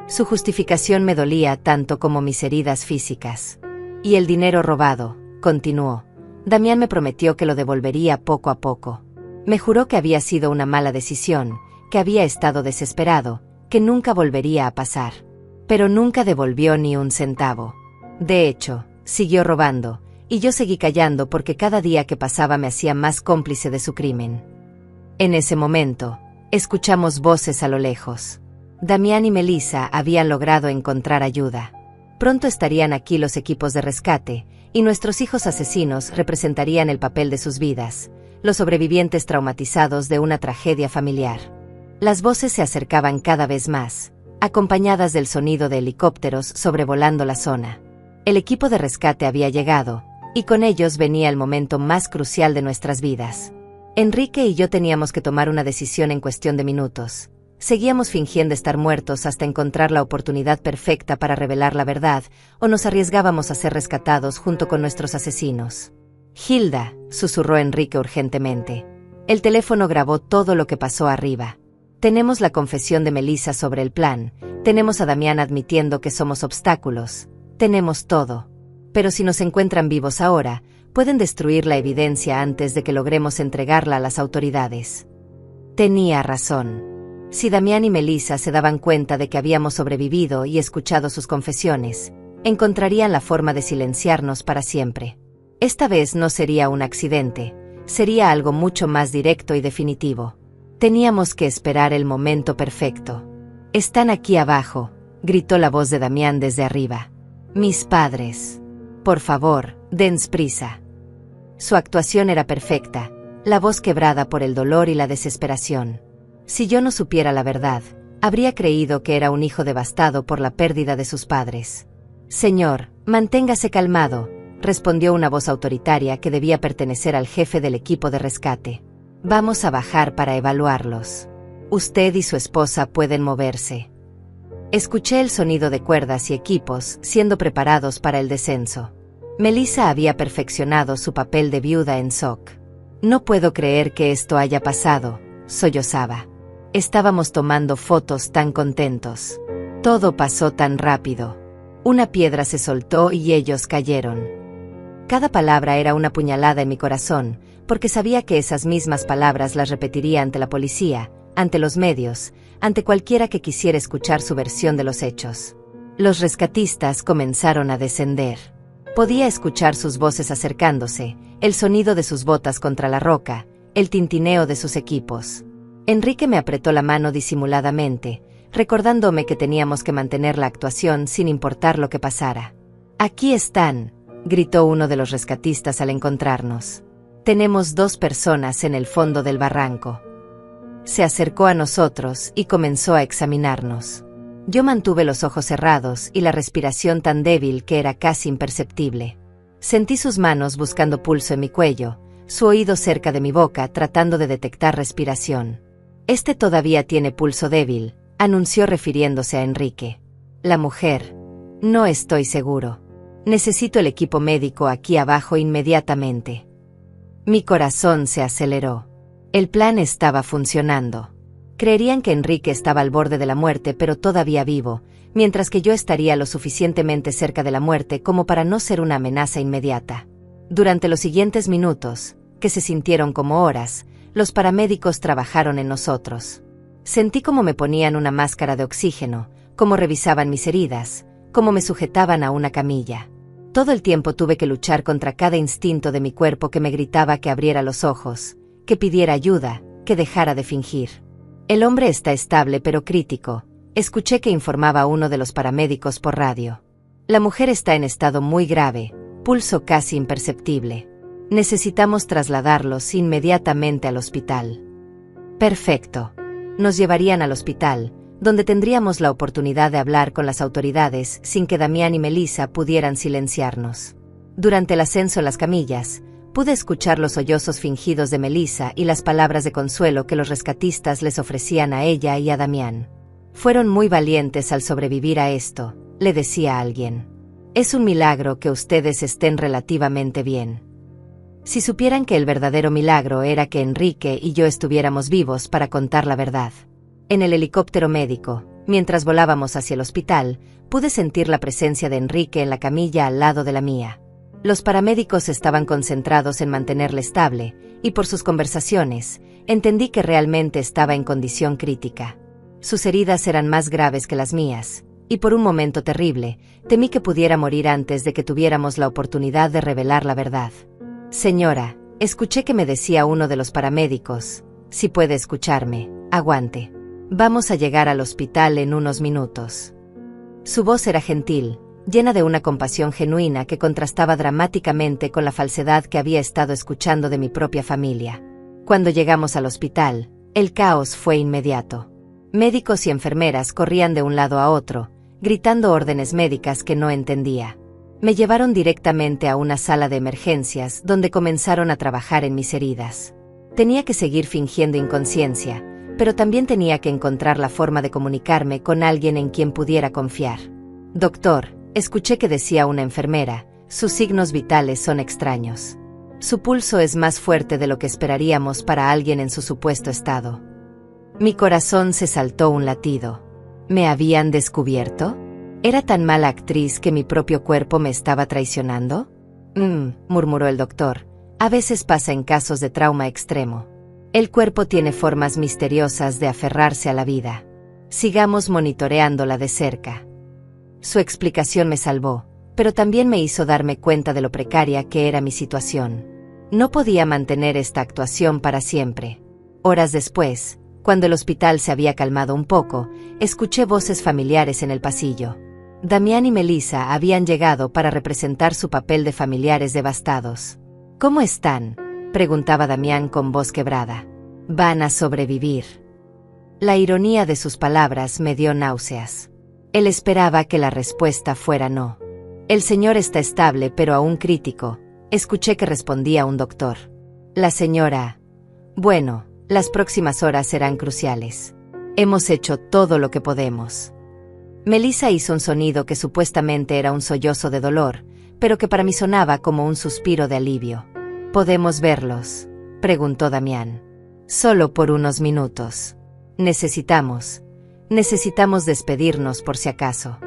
Su justificación me dolía tanto como mis heridas físicas. Y el dinero robado, continuó. Damián me prometió que lo devolvería poco a poco. Me juró que había sido una mala decisión, que había estado desesperado, que nunca volvería a pasar. Pero nunca devolvió ni un centavo. De hecho, siguió robando, y yo seguí callando porque cada día que pasaba me hacía más cómplice de su crimen. En ese momento, escuchamos voces a lo lejos. Damián y Melissa habían logrado encontrar ayuda. Pronto estarían aquí los equipos de rescate, y nuestros hijos asesinos representarían el papel de sus vidas, los sobrevivientes traumatizados de una tragedia familiar. Las voces se acercaban cada vez más, acompañadas del sonido de helicópteros sobrevolando la zona. El equipo de rescate había llegado, y con ellos venía el momento más crucial de nuestras vidas. Enrique y yo teníamos que tomar una decisión en cuestión de minutos. Seguíamos fingiendo estar muertos hasta encontrar la oportunidad perfecta para revelar la verdad, o nos arriesgábamos a ser rescatados junto con nuestros asesinos. Hilda, susurró Enrique urgentemente. El teléfono grabó todo lo que pasó arriba. Tenemos la confesión de Melissa sobre el plan, tenemos a Damián admitiendo que somos obstáculos, tenemos todo. Pero si nos encuentran vivos ahora, pueden destruir la evidencia antes de que logremos entregarla a las autoridades. Tenía razón. Si Damián y Melissa se daban cuenta de que habíamos sobrevivido y escuchado sus confesiones, encontrarían la forma de silenciarnos para siempre. Esta vez no sería un accidente, sería algo mucho más directo y definitivo. Teníamos que esperar el momento perfecto. «Están aquí abajo», gritó la voz de Damián desde arriba. «Mis padres. Por favor, dense prisa». Su actuación era perfecta, la voz quebrada por el dolor y la desesperación. Si yo no supiera la verdad, habría creído que era un hijo devastado por la pérdida de sus padres. «Señor, manténgase calmado», respondió una voz autoritaria que debía pertenecer al jefe del equipo de rescate. «Vamos a bajar para evaluarlos. Usted y su esposa pueden moverse». Escuché el sonido de cuerdas y equipos siendo preparados para el descenso. Melissa había perfeccionado su papel de viuda en SOC. «No puedo creer que esto haya pasado», sollozaba. Estábamos tomando fotos tan contentos. Todo pasó tan rápido. Una piedra se soltó y ellos cayeron. Cada palabra era una puñalada en mi corazón, porque sabía que esas mismas palabras las repetiría ante la policía, ante los medios, ante cualquiera que quisiera escuchar su versión de los hechos. Los rescatistas comenzaron a descender. Podía escuchar sus voces acercándose, el sonido de sus botas contra la roca, el tintineo de sus equipos. Enrique me apretó la mano disimuladamente, recordándome que teníamos que mantener la actuación sin importar lo que pasara. «Aquí están», gritó uno de los rescatistas al encontrarnos. «Tenemos 2 personas en el fondo del barranco». Se acercó a nosotros y comenzó a examinarnos. Yo mantuve los ojos cerrados y la respiración tan débil que era casi imperceptible. Sentí sus manos buscando pulso en mi cuello, su oído cerca de mi boca tratando de detectar respiración. «Este todavía tiene pulso débil», anunció refiriéndose a Enrique. La mujer. «No estoy seguro. Necesito el equipo médico aquí abajo inmediatamente». Mi corazón se aceleró. El plan estaba funcionando. Creerían que Enrique estaba al borde de la muerte pero todavía vivo, mientras que yo estaría lo suficientemente cerca de la muerte como para no ser una amenaza inmediata. Durante los siguientes minutos, que se sintieron como horas, los paramédicos trabajaron en nosotros. Sentí cómo me ponían una máscara de oxígeno, cómo revisaban mis heridas, cómo me sujetaban a una camilla. Todo el tiempo tuve que luchar contra cada instinto de mi cuerpo que me gritaba que abriera los ojos, que pidiera ayuda, que dejara de fingir. «El hombre está estable pero crítico», escuché que informaba uno de los paramédicos por radio. «La mujer está en estado muy grave, pulso casi imperceptible. Necesitamos trasladarlos inmediatamente al hospital». Perfecto. Nos llevarían al hospital, donde tendríamos la oportunidad de hablar con las autoridades sin que Damián y Melissa pudieran silenciarnos. Durante el ascenso en las camillas, pude escuchar los sollozos fingidos de Melissa y las palabras de consuelo que los rescatistas les ofrecían a ella y a Damián. «Fueron muy valientes al sobrevivir a esto», le decía a alguien. «Es un milagro que ustedes estén relativamente bien». Si supieran que el verdadero milagro era que Enrique y yo estuviéramos vivos para contar la verdad. En el helicóptero médico, mientras volábamos hacia el hospital, pude sentir la presencia de Enrique en la camilla al lado de la mía. Los paramédicos estaban concentrados en mantenerle estable, y por sus conversaciones, entendí que realmente estaba en condición crítica. Sus heridas eran más graves que las mías, y por un momento terrible, temí que pudiera morir antes de que tuviéramos la oportunidad de revelar la verdad. «Señora», escuché que me decía uno de los paramédicos, «si puede escucharme, aguante. Vamos a llegar al hospital en unos minutos». Su voz era gentil, llena de una compasión genuina que contrastaba dramáticamente con la falsedad que había estado escuchando de mi propia familia. Cuando llegamos al hospital, el caos fue inmediato. Médicos y enfermeras corrían de un lado a otro, gritando órdenes médicas que no entendía. Me llevaron directamente a una sala de emergencias donde comenzaron a trabajar en mis heridas. Tenía que seguir fingiendo inconsciencia, pero también tenía que encontrar la forma de comunicarme con alguien en quien pudiera confiar. «Doctor», escuché que decía una enfermera, «sus signos vitales son extraños. Su pulso es más fuerte de lo que esperaríamos para alguien en su supuesto estado». Mi corazón se saltó un latido. ¿Me habían descubierto? ¿Era tan mala actriz que mi propio cuerpo me estaba traicionando? Murmuró el doctor. A veces pasa en casos de trauma extremo. El cuerpo tiene formas misteriosas de aferrarse a la vida. Sigamos monitoreándola de cerca. Su explicación me salvó, pero también me hizo darme cuenta de lo precaria que era mi situación. No podía mantener esta actuación para siempre. Horas después, cuando el hospital se había calmado un poco, escuché voces familiares en el pasillo. Damián y Melissa habían llegado para representar su papel de familiares devastados. «¿Cómo están?», preguntaba Damián con voz quebrada. «Van a sobrevivir». La ironía de sus palabras me dio náuseas. Él esperaba que la respuesta fuera no. «El señor está estable pero aún crítico», escuché que respondía un doctor. La señora... Bueno, las próximas horas serán cruciales. Hemos hecho todo lo que podemos. Melissa hizo un sonido que supuestamente era un sollozo de dolor, pero que para mí sonaba como un suspiro de alivio. «¿Podemos verlos?», preguntó Damián. «Solo por unos minutos. Necesitamos despedirnos por si acaso».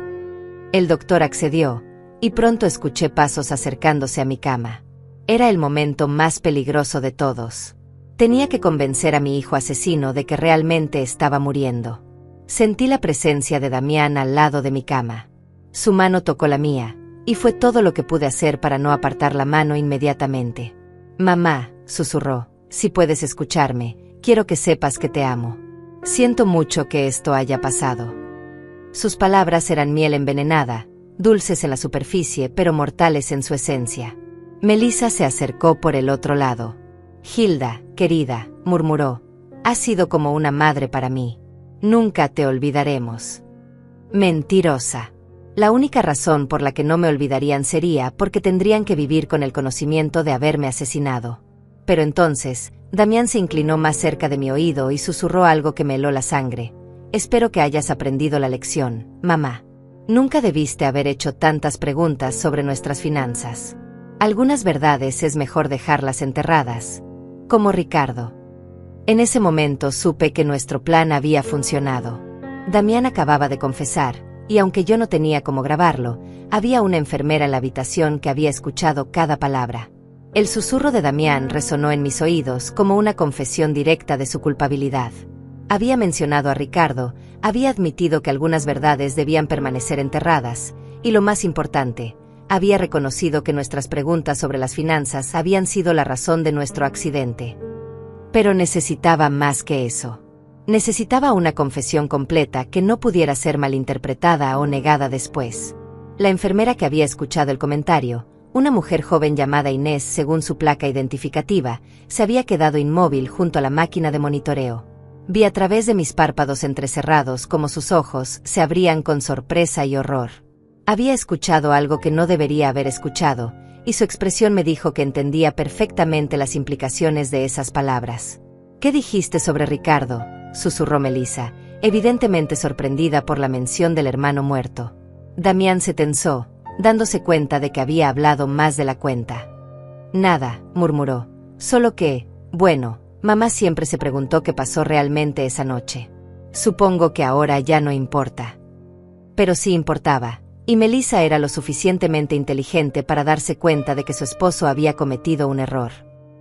El doctor accedió, y pronto escuché pasos acercándose a mi cama. Era el momento más peligroso de todos. Tenía que convencer a mi hijo asesino de que realmente estaba muriendo. Sentí la presencia de Damián al lado de mi cama. Su mano tocó la mía, y fue todo lo que pude hacer para no apartar la mano inmediatamente. «Mamá», susurró, «si puedes escucharme, quiero que sepas que te amo. Siento mucho que esto haya pasado». Sus palabras eran miel envenenada, dulces en la superficie pero mortales en su esencia. Melissa se acercó por el otro lado. «Hilda, querida», murmuró, «has sido como una madre para mí. Nunca te olvidaremos». Mentirosa. La única razón por la que no me olvidarían sería porque tendrían que vivir con el conocimiento de haberme asesinado. Pero entonces, Damián se inclinó más cerca de mi oído y susurró algo que me heló la sangre. Espero que hayas aprendido la lección, mamá. Nunca debiste haber hecho tantas preguntas sobre nuestras finanzas. Algunas verdades es mejor dejarlas enterradas. Como Ricardo. En ese momento supe que nuestro plan había funcionado. Damián acababa de confesar, y aunque yo no tenía cómo grabarlo, había una enfermera en la habitación que había escuchado cada palabra. El susurro de Damián resonó en mis oídos como una confesión directa de su culpabilidad. Había mencionado a Ricardo, había admitido que algunas verdades debían permanecer enterradas, y lo más importante, había reconocido que nuestras preguntas sobre las finanzas habían sido la razón de nuestro accidente. Pero necesitaba más que eso. Necesitaba una confesión completa que no pudiera ser malinterpretada o negada después. La enfermera que había escuchado el comentario, una mujer joven llamada Inés según su placa identificativa, se había quedado inmóvil junto a la máquina de monitoreo. Vi a través de mis párpados entrecerrados cómo sus ojos se abrían con sorpresa y horror. Había escuchado algo que no debería haber escuchado, y su expresión me dijo que entendía perfectamente las implicaciones de esas palabras. «¿Qué dijiste sobre Ricardo?», susurró Melissa, evidentemente sorprendida por la mención del hermano muerto. Damián se tensó, dándose cuenta de que había hablado más de la cuenta. «Nada», murmuró. «Solo que, bueno, mamá siempre se preguntó qué pasó realmente esa noche. Supongo que ahora ya no importa». Pero sí importaba, y Melissa era lo suficientemente inteligente para darse cuenta de que su esposo había cometido un error.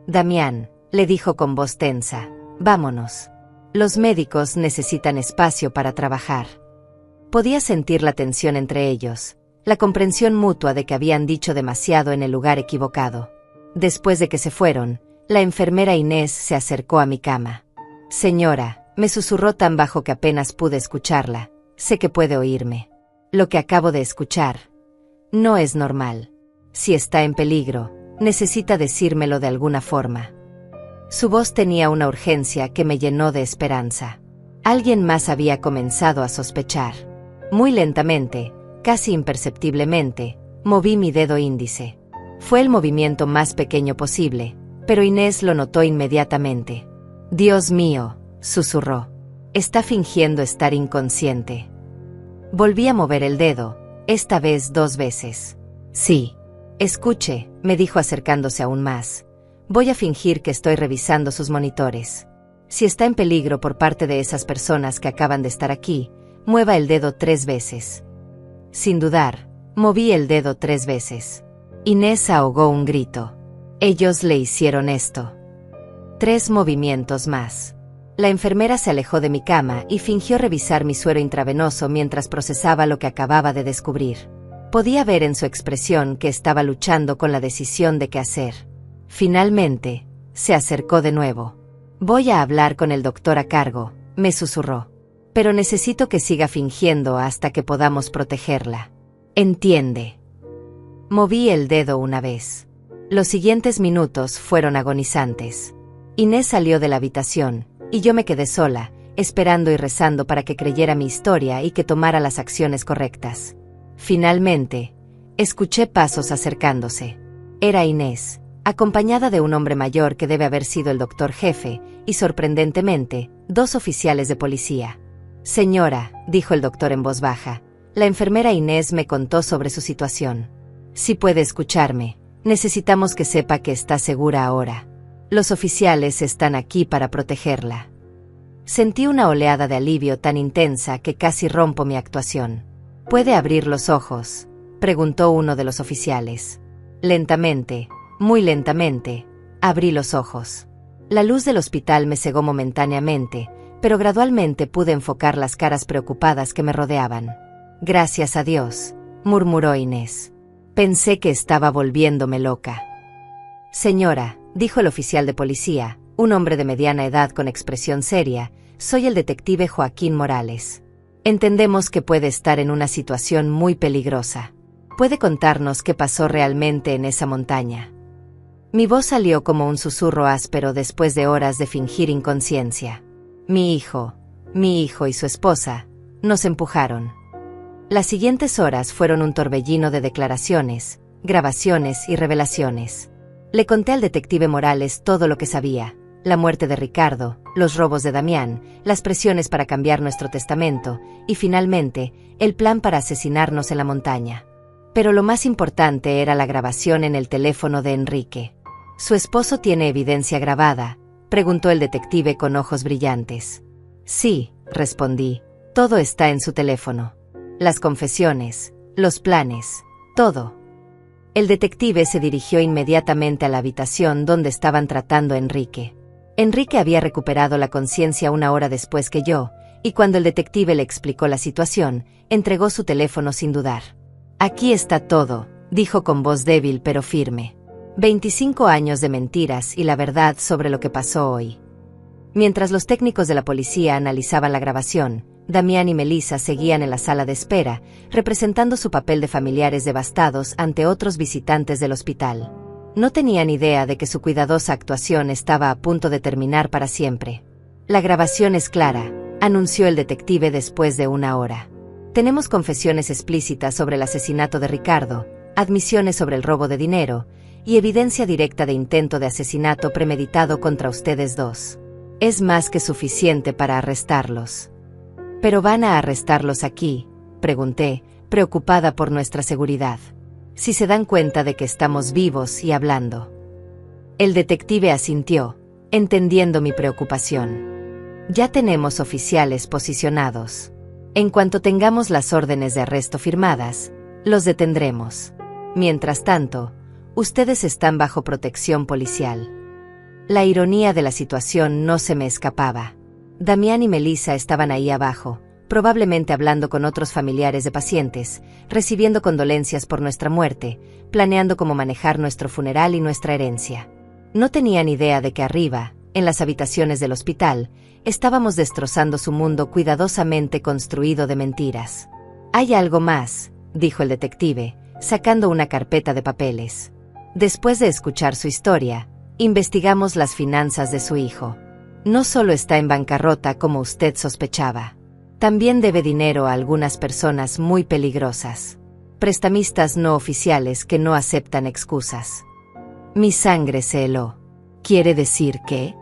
«Damián», le dijo con voz tensa, «vámonos. Los médicos necesitan espacio para trabajar». Podía sentir la tensión entre ellos, la comprensión mutua de que habían dicho demasiado en el lugar equivocado. Después de que se fueron, la enfermera Inés se acercó a mi cama. «Señora», me susurró tan bajo que apenas pude escucharla, «sé que puede oírme. Lo que acabo de escuchar no es normal. Si está en peligro, necesita decírmelo de alguna forma». Su voz tenía una urgencia que me llenó de esperanza. Alguien más había comenzado a sospechar. Muy lentamente, casi imperceptiblemente, moví mi dedo índice. Fue el movimiento más pequeño posible, pero Inés lo notó inmediatamente. «Dios mío», susurró. «Está fingiendo estar inconsciente». Volví a mover el dedo, esta vez 2 veces. «Sí. Escuche», me dijo acercándose aún más. «Voy a fingir que estoy revisando sus monitores. Si está en peligro por parte de esas personas que acaban de estar aquí, mueva el dedo 3 veces». Sin dudar, moví el dedo 3 veces. Inés ahogó un grito. «Ellos le hicieron esto». 3 movimientos más. La enfermera se alejó de mi cama y fingió revisar mi suero intravenoso mientras procesaba lo que acababa de descubrir. Podía ver en su expresión que estaba luchando con la decisión de qué hacer. Finalmente, se acercó de nuevo. «Voy a hablar con el doctor a cargo», me susurró. «Pero necesito que siga fingiendo hasta que podamos protegerla. ¿Entiende?». Moví el dedo una vez. Los siguientes minutos fueron agonizantes. Inés salió de la habitación, y yo me quedé sola, esperando y rezando para que creyera mi historia y que tomara las acciones correctas. Finalmente, escuché pasos acercándose. Era Inés, acompañada de un hombre mayor que debe haber sido el doctor jefe, y sorprendentemente, 2 oficiales de policía. «Señora», dijo el doctor en voz baja, «la enfermera Inés me contó sobre su situación. Si puede escucharme, necesitamos que sepa que está segura ahora. Los oficiales están aquí para protegerla». Sentí una oleada de alivio tan intensa que casi rompo mi actuación. «¿Puede abrir los ojos?», preguntó uno de los oficiales. Lentamente, muy lentamente, abrí los ojos. La luz del hospital me cegó momentáneamente, pero gradualmente pude enfocar las caras preocupadas que me rodeaban. «Gracias a Dios», murmuró Inés. «Pensé que estaba volviéndome loca». «Señora», dijo el oficial de policía, un hombre de mediana edad con expresión seria, «soy el detective Joaquín Morales. Entendemos que puede estar en una situación muy peligrosa. ¿Puede contarnos qué pasó realmente en esa montaña?». Mi voz salió como un susurro áspero después de horas de fingir inconsciencia. Mi hijo y su esposa, nos empujaron. Las siguientes horas fueron un torbellino de declaraciones, grabaciones y revelaciones. Le conté al detective Morales todo lo que sabía: la muerte de Ricardo, los robos de Damián, las presiones para cambiar nuestro testamento y, finalmente, el plan para asesinarnos en la montaña. Pero lo más importante era la grabación en el teléfono de Enrique. ¿Su esposo tiene evidencia grabada?, preguntó el detective con ojos brillantes. Sí, respondí, todo está en su teléfono. Las confesiones, los planes, todo. El detective se dirigió inmediatamente a la habitación donde estaban tratando a Enrique. Enrique había recuperado la conciencia una hora después que yo, y cuando el detective le explicó la situación, entregó su teléfono sin dudar. Aquí está todo, dijo con voz débil pero firme. 25 años de mentiras y la verdad sobre lo que pasó hoy. Mientras los técnicos de la policía analizaban la grabación, Damián y Melissa seguían en la sala de espera, representando su papel de familiares devastados ante otros visitantes del hospital. No tenían idea de que su cuidadosa actuación estaba a punto de terminar para siempre. La grabación es clara, anunció el detective después de una hora. Tenemos confesiones explícitas sobre el asesinato de Ricardo, admisiones sobre el robo de dinero, y evidencia directa de intento de asesinato premeditado contra ustedes dos. Es más que suficiente para arrestarlos. ¿Pero van a arrestarlos aquí?, pregunté, preocupada por nuestra seguridad. Si se dan cuenta de que estamos vivos y hablando. El detective asintió, entendiendo mi preocupación. Ya tenemos oficiales posicionados. En cuanto tengamos las órdenes de arresto firmadas, los detendremos. Mientras tanto, ustedes están bajo protección policial. La ironía de la situación no se me escapaba. Damián y Melissa estaban ahí abajo, probablemente hablando con otros familiares de pacientes, recibiendo condolencias por nuestra muerte, planeando cómo manejar nuestro funeral y nuestra herencia. No tenían idea de que arriba, en las habitaciones del hospital, estábamos destrozando su mundo cuidadosamente construido de mentiras. «Hay algo más», dijo el detective, sacando una carpeta de papeles. Después de escuchar su historia, investigamos las finanzas de su hijo. No solo está en bancarrota como usted sospechaba. También debe dinero a algunas personas muy peligrosas. Prestamistas no oficiales que no aceptan excusas. Mi sangre se heló. ¿Quiere decir qué?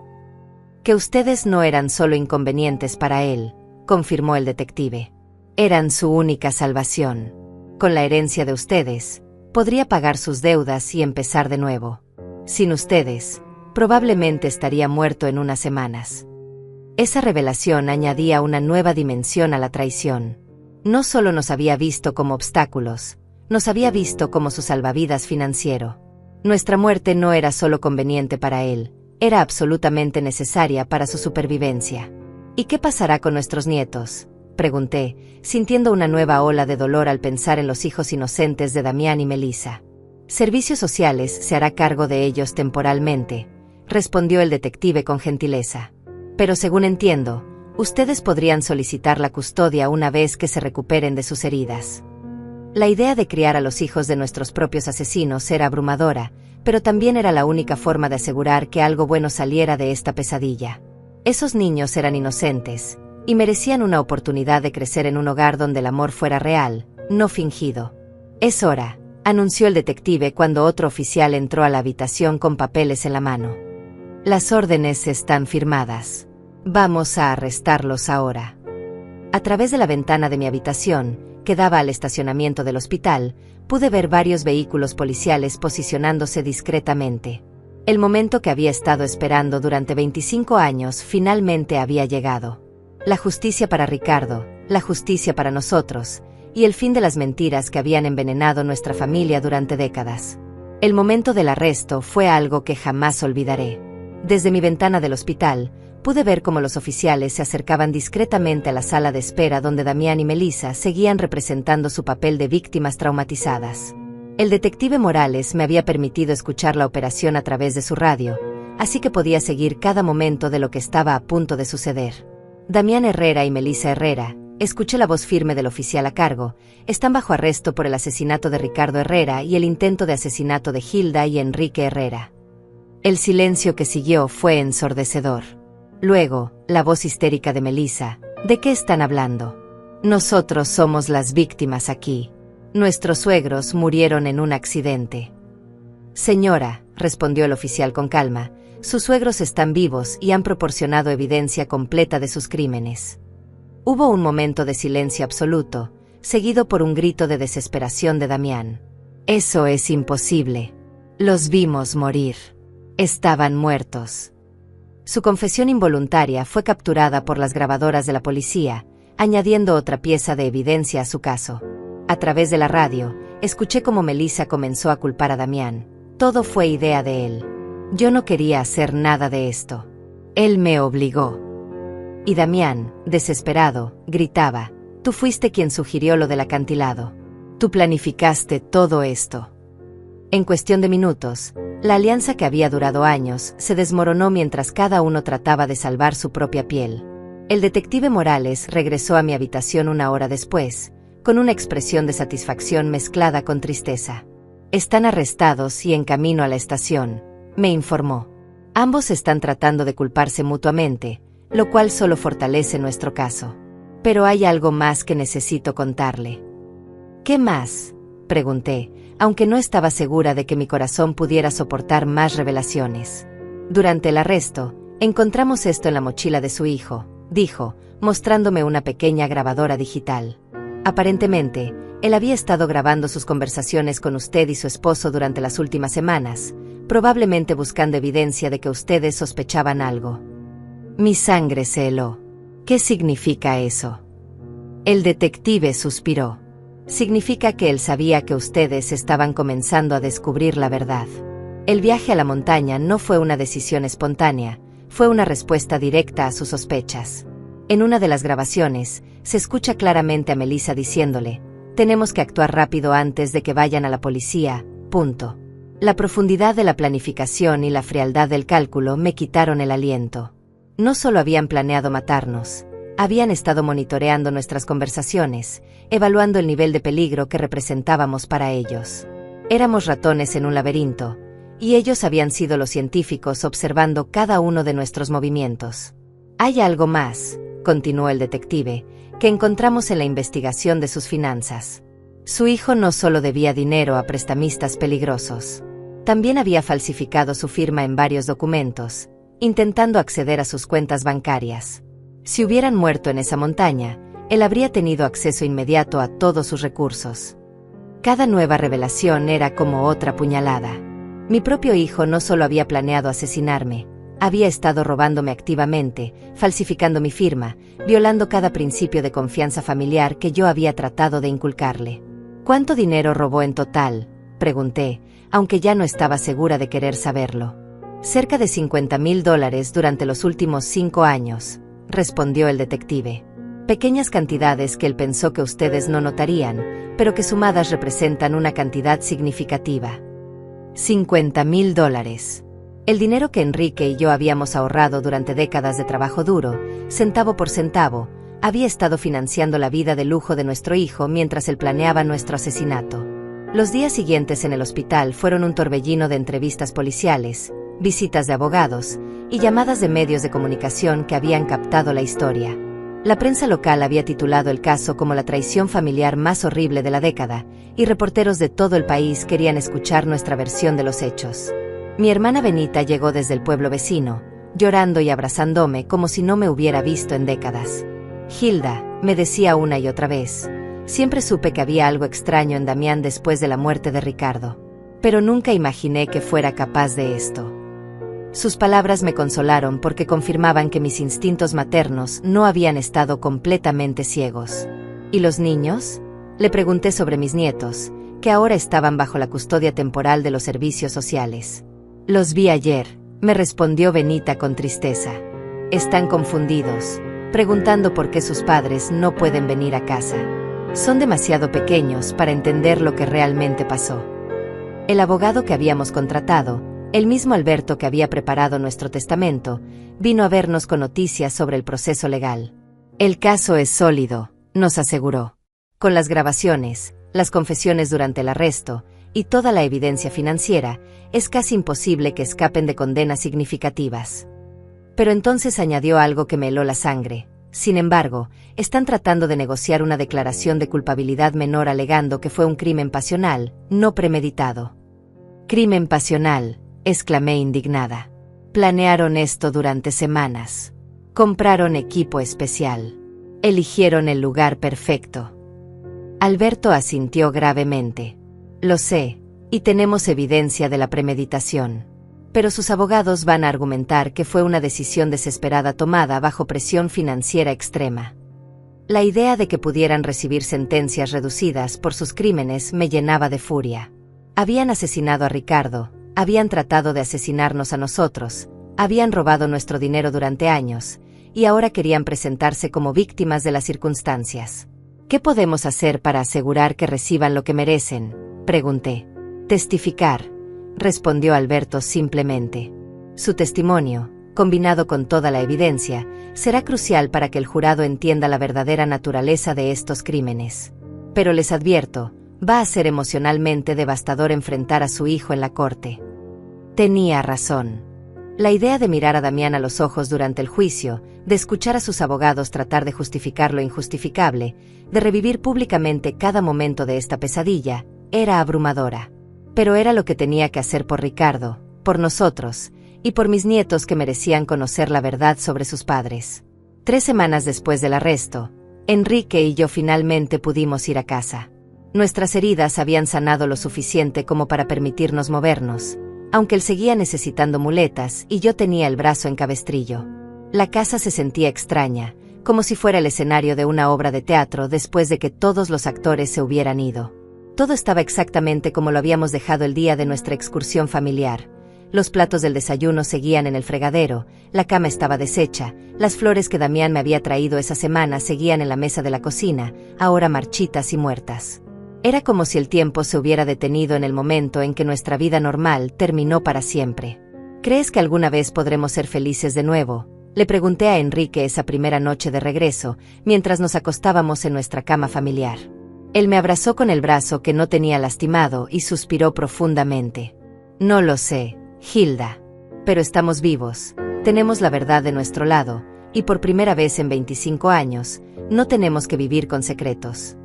Que ustedes no eran solo inconvenientes para él, confirmó el detective. Eran su única salvación. Con la herencia de ustedes, podría pagar sus deudas y empezar de nuevo. Sin ustedes, probablemente estaría muerto en unas semanas. Esa revelación añadía una nueva dimensión a la traición. No solo nos había visto como obstáculos, nos había visto como su salvavidas financiero. Nuestra muerte no era solo conveniente para él, era absolutamente necesaria para su supervivencia. ¿Y qué pasará con nuestros nietos?, pregunté, sintiendo una nueva ola de dolor al pensar en los hijos inocentes de Damián y Melissa. Servicios Sociales se hará cargo de ellos temporalmente, respondió el detective con gentileza. Pero según entiendo, ustedes podrían solicitar la custodia una vez que se recuperen de sus heridas. La idea de criar a los hijos de nuestros propios asesinos era abrumadora, pero también era la única forma de asegurar que algo bueno saliera de esta pesadilla. Esos niños eran inocentes, y merecían una oportunidad de crecer en un hogar donde el amor fuera real, no fingido. Es hora, anunció el detective cuando otro oficial entró a la habitación con papeles en la mano. Las órdenes están firmadas. Vamos a arrestarlos ahora. A través de la ventana de mi habitación, que daba al estacionamiento del hospital, pude ver varios vehículos policiales posicionándose discretamente. El momento que había estado esperando durante 25 años finalmente había llegado. La justicia para Ricardo, la justicia para nosotros, y el fin de las mentiras que habían envenenado nuestra familia durante décadas. El momento del arresto fue algo que jamás olvidaré. Desde mi ventana del hospital, pude ver cómo los oficiales se acercaban discretamente a la sala de espera donde Damián y Melissa seguían representando su papel de víctimas traumatizadas. El detective Morales me había permitido escuchar la operación a través de su radio, así que podía seguir cada momento de lo que estaba a punto de suceder. Damián Herrera y Melissa Herrera, escuché la voz firme del oficial a cargo, están bajo arresto por el asesinato de Ricardo Herrera y el intento de asesinato de Hilda y Enrique Herrera. El silencio que siguió fue ensordecedor. Luego, la voz histérica de Melissa, ¿de qué están hablando? Nosotros somos las víctimas aquí. Nuestros suegros murieron en un accidente. Señora, respondió el oficial con calma, sus suegros están vivos y han proporcionado evidencia completa de sus crímenes. Hubo un momento de silencio absoluto, seguido por un grito de desesperación de Damián. Eso es imposible. Los vimos morir. Estaban muertos. Su confesión involuntaria fue capturada por las grabadoras de la policía, añadiendo otra pieza de evidencia a su caso. A través de la radio, escuché cómo Melissa comenzó a culpar a Damián. Todo fue idea de él. Yo no quería hacer nada de esto. Él me obligó. Y Damián, desesperado, gritaba, tú fuiste quien sugirió lo del acantilado. Tú planificaste todo esto. En cuestión de minutos, la alianza que había durado años se desmoronó mientras cada uno trataba de salvar su propia piel. El detective Morales regresó a mi habitación una hora después, con una expresión de satisfacción mezclada con tristeza. Están arrestados y en camino a la estación, me informó. Ambos están tratando de culparse mutuamente, lo cual solo fortalece nuestro caso. Pero hay algo más que necesito contarle. ¿Qué más?, pregunté, aunque no estaba segura de que mi corazón pudiera soportar más revelaciones. Durante el arresto, encontramos esto en la mochila de su hijo, dijo, mostrándome una pequeña grabadora digital. Aparentemente, él había estado grabando sus conversaciones con usted y su esposo durante las últimas semanas, probablemente buscando evidencia de que ustedes sospechaban algo. Mi sangre se heló. ¿Qué significa eso? El detective suspiró. Significa que él sabía que ustedes estaban comenzando a descubrir la verdad. El viaje a la montaña no fue una decisión espontánea, fue una respuesta directa a sus sospechas. En una de las grabaciones, se escucha claramente a Melissa diciéndole, tenemos que actuar rápido antes de que vayan a la policía, punto. La profundidad de la planificación y la frialdad del cálculo me quitaron el aliento. No solo habían planeado matarnos, habían estado monitoreando nuestras conversaciones, evaluando el nivel de peligro que representábamos para ellos. Éramos ratones en un laberinto, y ellos habían sido los científicos observando cada uno de nuestros movimientos. Hay algo más, continuó el detective, que encontramos en la investigación de sus finanzas. Su hijo no solo debía dinero a prestamistas peligrosos, también había falsificado su firma en varios documentos, intentando acceder a sus cuentas bancarias. Si hubieran muerto en esa montaña, él habría tenido acceso inmediato a todos sus recursos. Cada nueva revelación era como otra puñalada. Mi propio hijo no solo había planeado asesinarme, había estado robándome activamente, falsificando mi firma, violando cada principio de confianza familiar que yo había tratado de inculcarle. ¿Cuánto dinero robó en total?, pregunté, aunque ya no estaba segura de querer saberlo. Cerca de $50,000 durante los últimos 5 años, respondió el detective. Pequeñas cantidades que él pensó que ustedes no notarían, pero que sumadas representan una cantidad significativa. $50,000. El dinero que Enrique y yo habíamos ahorrado durante décadas de trabajo duro, centavo por centavo, había estado financiando la vida de lujo de nuestro hijo mientras él planeaba nuestro asesinato. Los días siguientes en el hospital fueron un torbellino de entrevistas policiales, visitas de abogados y llamadas de medios de comunicación que habían captado la historia. La prensa local había titulado el caso como la traición familiar más horrible de la década, y reporteros de todo el país querían escuchar nuestra versión de los hechos. Mi hermana Benita llegó desde el pueblo vecino, llorando y abrazándome como si no me hubiera visto en décadas. Hilda, me decía una y otra vez, siempre supe que había algo extraño en Damián después de la muerte de Ricardo, pero nunca imaginé que fuera capaz de esto. Sus palabras me consolaron porque confirmaban que mis instintos maternos no habían estado completamente ciegos. ¿Y los niños?, le pregunté sobre mis nietos, que ahora estaban bajo la custodia temporal de los servicios sociales. Los vi ayer, me respondió Benita con tristeza. Están confundidos, preguntando por qué sus padres no pueden venir a casa. Son demasiado pequeños para entender lo que realmente pasó. El abogado que habíamos contratado, el mismo Alberto que había preparado nuestro testamento, vino a vernos con noticias sobre el proceso legal. El caso es sólido, nos aseguró. Con las grabaciones, las confesiones durante el arresto y toda la evidencia financiera, es casi imposible que escapen de condenas significativas. Pero entonces añadió algo que me heló la sangre. Sin embargo, están tratando de negociar una declaración de culpabilidad menor alegando que fue un crimen pasional, no premeditado. «Crimen pasional», exclamé indignada. «Planearon esto durante semanas. Compraron equipo especial. Eligieron el lugar perfecto». Alberto asintió gravemente. «Lo sé, y tenemos evidencia de la premeditación. Pero sus abogados van a argumentar que fue una decisión desesperada tomada bajo presión financiera extrema». La idea de que pudieran recibir sentencias reducidas por sus crímenes me llenaba de furia. Habían asesinado a Ricardo, habían tratado de asesinarnos a nosotros, habían robado nuestro dinero durante años, y ahora querían presentarse como víctimas de las circunstancias. «¿Qué podemos hacer para asegurar que reciban lo que merecen?», pregunté. «Testificar», respondió Alberto simplemente. «Su testimonio, combinado con toda la evidencia, será crucial para que el jurado entienda la verdadera naturaleza de estos crímenes. Pero les advierto, va a ser emocionalmente devastador enfrentar a su hijo en la corte». Tenía razón. La idea de mirar a Damián a los ojos durante el juicio, de escuchar a sus abogados tratar de justificar lo injustificable, de revivir públicamente cada momento de esta pesadilla, era abrumadora. Pero era lo que tenía que hacer por Ricardo, por nosotros, y por mis nietos que merecían conocer la verdad sobre sus padres. 3 semanas después del arresto, Enrique y yo finalmente pudimos ir a casa. Nuestras heridas habían sanado lo suficiente como para permitirnos movernos, aunque él seguía necesitando muletas y yo tenía el brazo en cabestrillo. La casa se sentía extraña, como si fuera el escenario de una obra de teatro después de que todos los actores se hubieran ido. Todo estaba exactamente como lo habíamos dejado el día de nuestra excursión familiar. Los platos del desayuno seguían en el fregadero, la cama estaba deshecha, las flores que Damián me había traído esa semana seguían en la mesa de la cocina, ahora marchitas y muertas. Era como si el tiempo se hubiera detenido en el momento en que nuestra vida normal terminó para siempre. «¿Crees que alguna vez podremos ser felices de nuevo?», le pregunté a Enrique esa primera noche de regreso, mientras nos acostábamos en nuestra cama familiar. Él me abrazó con el brazo que no tenía lastimado y suspiró profundamente. «No lo sé, Hilda. Pero estamos vivos, tenemos la verdad de nuestro lado, y por primera vez en 25 años, no tenemos que vivir con secretos».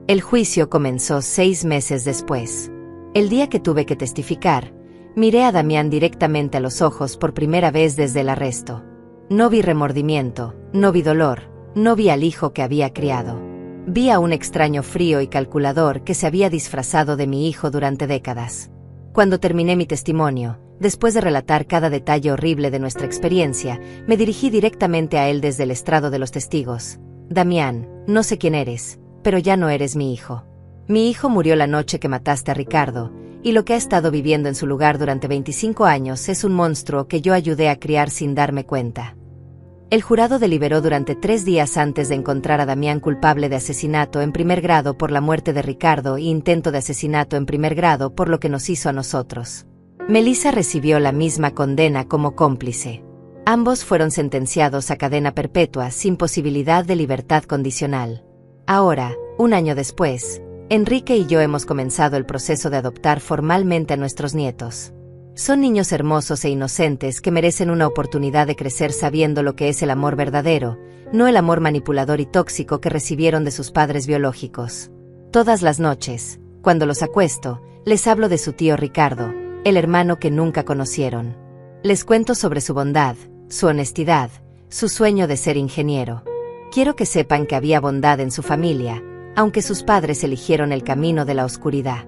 El juicio comenzó 6 meses después. El día que tuve que testificar, miré a Damián directamente a los ojos por primera vez desde el arresto. No vi remordimiento, no vi dolor, no vi al hijo que había criado. Vi a un extraño frío y calculador que se había disfrazado de mi hijo durante décadas. Cuando terminé mi testimonio, después de relatar cada detalle horrible de nuestra experiencia, me dirigí directamente a él desde el estrado de los testigos. «Damián, no sé quién eres, pero ya no eres mi hijo. Mi hijo murió la noche que mataste a Ricardo, y lo que ha estado viviendo en su lugar durante 25 años es un monstruo que yo ayudé a criar sin darme cuenta». El jurado deliberó durante 3 días antes de encontrar a Damián culpable de asesinato en primer grado por la muerte de Ricardo e intento de asesinato en primer grado por lo que nos hizo a nosotros. Melissa recibió la misma condena como cómplice. Ambos fueron sentenciados a cadena perpetua sin posibilidad de libertad condicional. Ahora, 1 año después, Enrique y yo hemos comenzado el proceso de adoptar formalmente a nuestros nietos. Son niños hermosos e inocentes que merecen una oportunidad de crecer sabiendo lo que es el amor verdadero, no el amor manipulador y tóxico que recibieron de sus padres biológicos. Todas las noches, cuando los acuesto, les hablo de su tío Ricardo, el hermano que nunca conocieron. Les cuento sobre su bondad, su honestidad, su sueño de ser ingeniero. Quiero que sepan que había bondad en su familia, aunque sus padres eligieron el camino de la oscuridad.